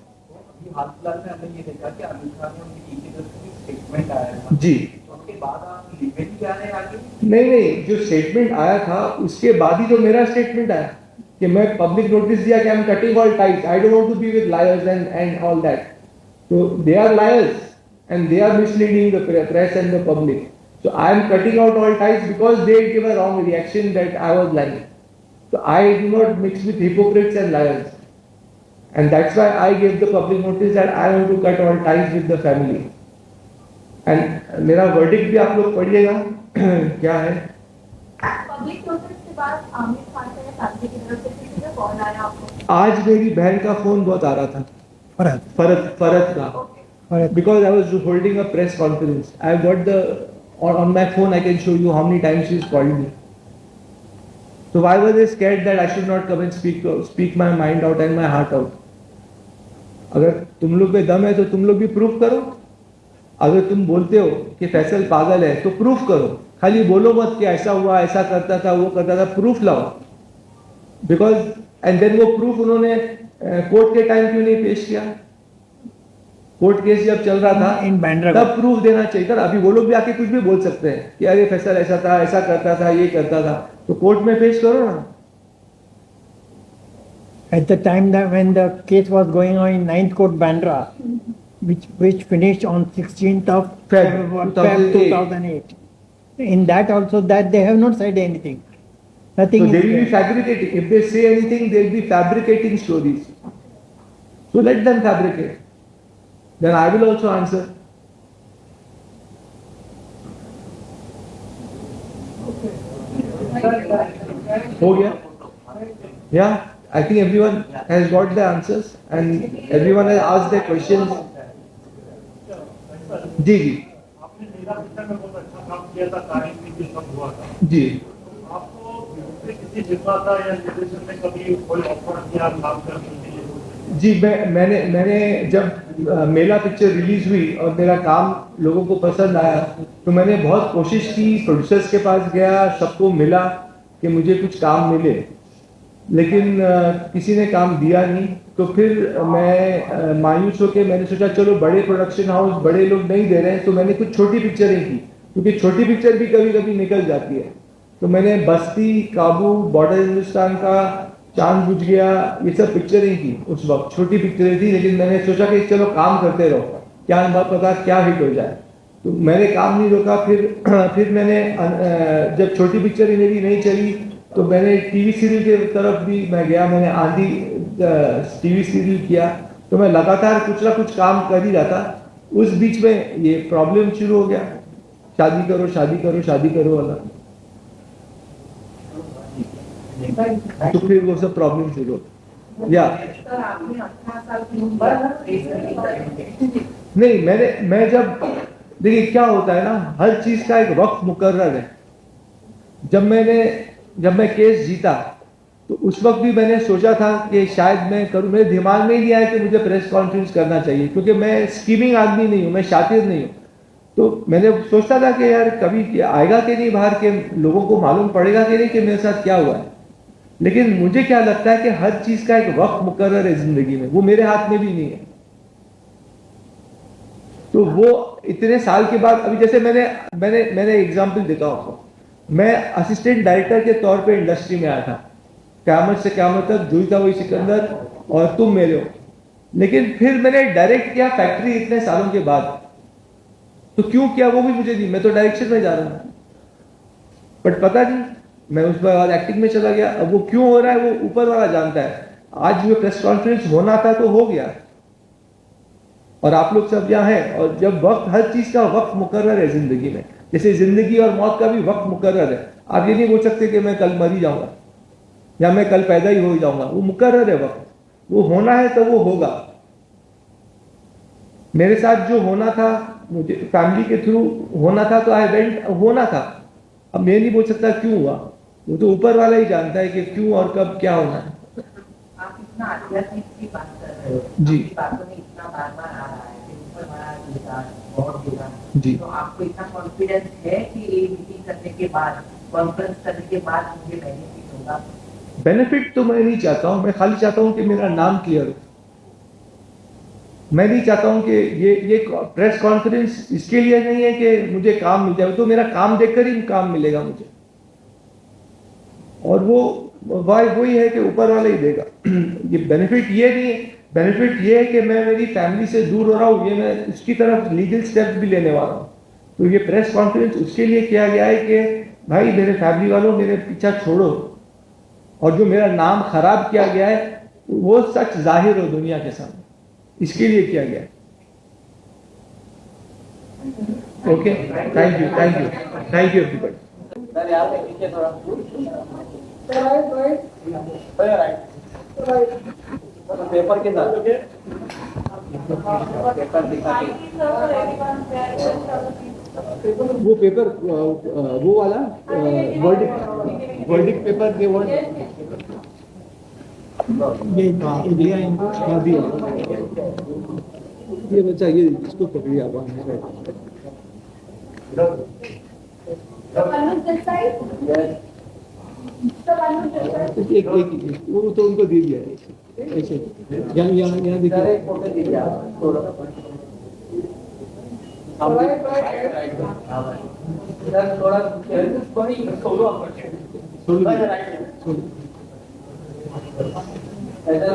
हाल फिलहाल में हमने ये देखा कि अमित शाह ने उनकी की तरफ से स्टेटमेंट आया था जी, तो उसके बाद आप लिमिट क्या है आगे? नहीं, जो स्टेटमेंट आया था उसके बाद ही तो मेरा स्टेटमेंट आया कि मैं पब्लिक नोटिस दिया कि I am cutting all ties, I don't want to be with liars and all that. तो they are liars and they are misleading the press and the public. So I am cutting out all ties because they gave a wrong reaction that I was lying. So I do not mix with hypocrites and liars, and that's why I gave the public notice that I want to cut all ties with the family. And मेरा verdict भी आप लोग पढ़िएगा क्या है। Public notice के बाद आमिर खान से फैमिली की तरफ से किसी का कॉल आया आपको? आज मेरी बहन का फोन बहुत आ रहा था, फरत का, because I was holding a press conference. I got the on my phone I can show you how many times she's called me. So why was I scared that I should not come and speak my mind out and my heart out? अगर तुम लोग में दम है तो तुम लोग भी प्रूफ करो। अगर तुम बोलते हो कि फैसल पागल है तो प्रूफ करो, खाली बोलो मत कि ऐसा हुआ, ऐसा करता था, वो करता था, प्रूफ लाओ। बिकॉज एंड देन वो प्रूफ उन्होंने कोर्ट के टाइम क्यों नहीं पेश किया? कोर्ट केस जब चल रहा था इन बांद्रा तब प्रूफ देना चाहिए था। अभी वो लोग भी आके कुछ भी बोल सकते हैं कि अरे फैसल ऐसा था, ऐसा करता था, ये करता था, तो कोर्ट में पेश करो ना। At the time that when the case was going on in 9th Court Bandra, which finished on 16th of Feb 2008. In that also that they have not said anything. Nothing. So they is will be there. fabricating. If they say anything, they will be fabricating stories. So let them fabricate. Then I will also answer. हो गया? Yeah, I think everyone has got the answers and everyone has asked their questions. जी जी आपने मेरा picture में बहुत अच्छा काम किया था, तारीख में जो सब हुआ था। जी, आपको किसी निर्माता या निर्देशक ने कभी कोई ऑफर किया काम करने के लिए? जी मैंने जब मेला पिक्चर रिलीज हुई और मेरा काम लोगों को पसंद आया तो मैंने बहुत कोशिश की, प्रोड्यूसर्स के पास गया, सबको मिला कि मुझे कुछ काम मिले, लेकिन किसी ने काम दिया नहीं। तो फिर मैं मायूस होकर मैंने सोचा चलो बड़े प्रोडक्शन हाउस, बड़े लोग नहीं दे रहे हैं तो मैंने कुछ छोटी पिक्चरें की, क्योंकि छोटी पिक्चर भी कभी कभी निकल जाती है। तो मैंने बस्ती, काबू, बॉर्डर हिंदुस्तान का, चांद बुझ गया, ये सब पिक्चरें की। उस वक्त छोटी पिक्चरें थी, लेकिन मैंने सोचा कि चलो काम करते रहो, क्या पता क्या हिट हो जाए। तो मैंने काम नहीं रोका। फिर मैंने जब छोटी पिक्चरें मेरी नहीं चली तो मैंने टीवी सीरियल की तरफ भी मैं गया। मैंने आंधी टीवी सीरियल किया, तो मैं लगातार कुछ ना कुछ काम कर ही रहा था। उस बीच में ये प्रॉब्लम शुरू हो गया, शादी करो शादी करो शादी करो वाला। तो फिर वो सब प्रॉब्लम शुरू हो या सर आपने 18 साल की उम्र नहीं। मैं जब देखिए क्या होता है ना, हर चीज का एक वक्त मुकर्रर है। जब मैं केस जीता तो उस वक्त भी मैंने सोचा था कि शायद मैं करूं, मेरे दिमाग में ही नहीं आया कि मुझे प्रेस कॉन्फ्रेंस करना चाहिए, क्योंकि मैं स्कीमिंग आदमी नहीं हूं, मैं शातिर नहीं हूं। तो मैंने सोचता था कि यार कभी आएगा कि नहीं बाहर के, लोगों को मालूम पड़ेगा कि नहीं कि मेरे साथ क्या हुआ है। लेकिन मुझे क्या लगता है कि हर चीज का एक वक्त मुकर्रर है जिंदगी में, वो मेरे हाथ में भी नहीं है। तो वो इतने साल के बाद, अभी जैसे मैंने एग्जांपल देता हूं आपको, मैं असिस्टेंट डायरेक्टर के तौर पे इंडस्ट्री में आया था, क़यामत से क़यामत तक, जुई था वही सिकंदर और तुम मेरे हो। लेकिन फिर मैंने डायरेक्ट किया फैक्ट्री इतने सालों के बाद, तो क्यों किया वो भी मुझे नहीं, मैं तो डायरेक्शन में जा रहा हूं, बट पता नहीं, मैं उस बाद एक्टिंग में चला गया। अब वो क्यों हो रहा है वो ऊपर वाला जानता है। आज जो प्रेस कॉन्फ्रेंस होना था तो हो गया, और आप लोग सब यहाँ हैं, और जब वक्त, हर चीज का वक्त मुकर्रर है जिंदगी में, जैसे जिंदगी और मौत का भी वक्त मुकर्रर है। आप ये नहीं बोल सकते कि मैं कल मर ही जाऊंगा या मैं कल पैदा ही हो जाऊंगा, वो मुकर्रर है वक्त, वो होना है तो वो होगा। मेरे साथ जो होना था, मुझे फैमिली के थ्रू होना था, तो आई वेंट, होना था। अब मैं नहीं बोल सकता क्यों हुआ, वो तो ऊपर वाला ही जानता है कि क्यों और कब क्या होना है। आप इतना आध्यात्मिक की बात कर रहे हो, जी। आपकी बातों में इतना बार-बार आ रहा है कि ऊपर बड़ा देगा, बहुत देगा। जी। तो आपको इतना कॉन्फिडेंस है कि ये मीटिंग करने के बाद, कॉन्फ्रेंस करने के बाद मुझे बेनिफिट होगा? बेनिफिट तो मैं नहीं चाहता हूं, मैं खाली चाहता हूं कि मेरा नाम क्लियर हो। मैं नहीं चाहता हूं कि ये प्रेस कॉन्फ्रेंस इसके लिए नहीं है कि मुझे काम मिल जाए, तो मेरा काम देखकर ही काम मिलेगा मुझे, और वो वही है कि ऊपर वाला ही देगा। ये बेनिफिट ये नहीं है, बेनिफिट ये है कि मैं मेरी फैमिली से दूर हो रहा हूँ, ये मैं उसकी तरफ लीगल स्टेप भी लेने वाला हूँ। तो ये प्रेस कॉन्फ्रेंस उसके लिए किया गया है कि भाई मेरे फैमिली वालों, मेरे पीछा छोड़ो, और जो मेरा नाम खराब किया गया है वो सच जाहिर हो दुनिया के सामने, इसके लिए किया गया है। Okay, thank you, thank you, thank you everybody. Sir यहाँ पे नीचे थोड़ा पेपर के साथ पेपर दिखा वो पेपर, वो वाला वर्डिक पेपर के वर्ड ये दिया इनको। हाँ दिया। ये बच्चा, ये इसको पकड़िए आप। एक वो तो उनको दे दिया है ऐसे, यहाँ देखिए। फोटो दीजिए आप थोड़ा छोड़ दीजिए। ऐसा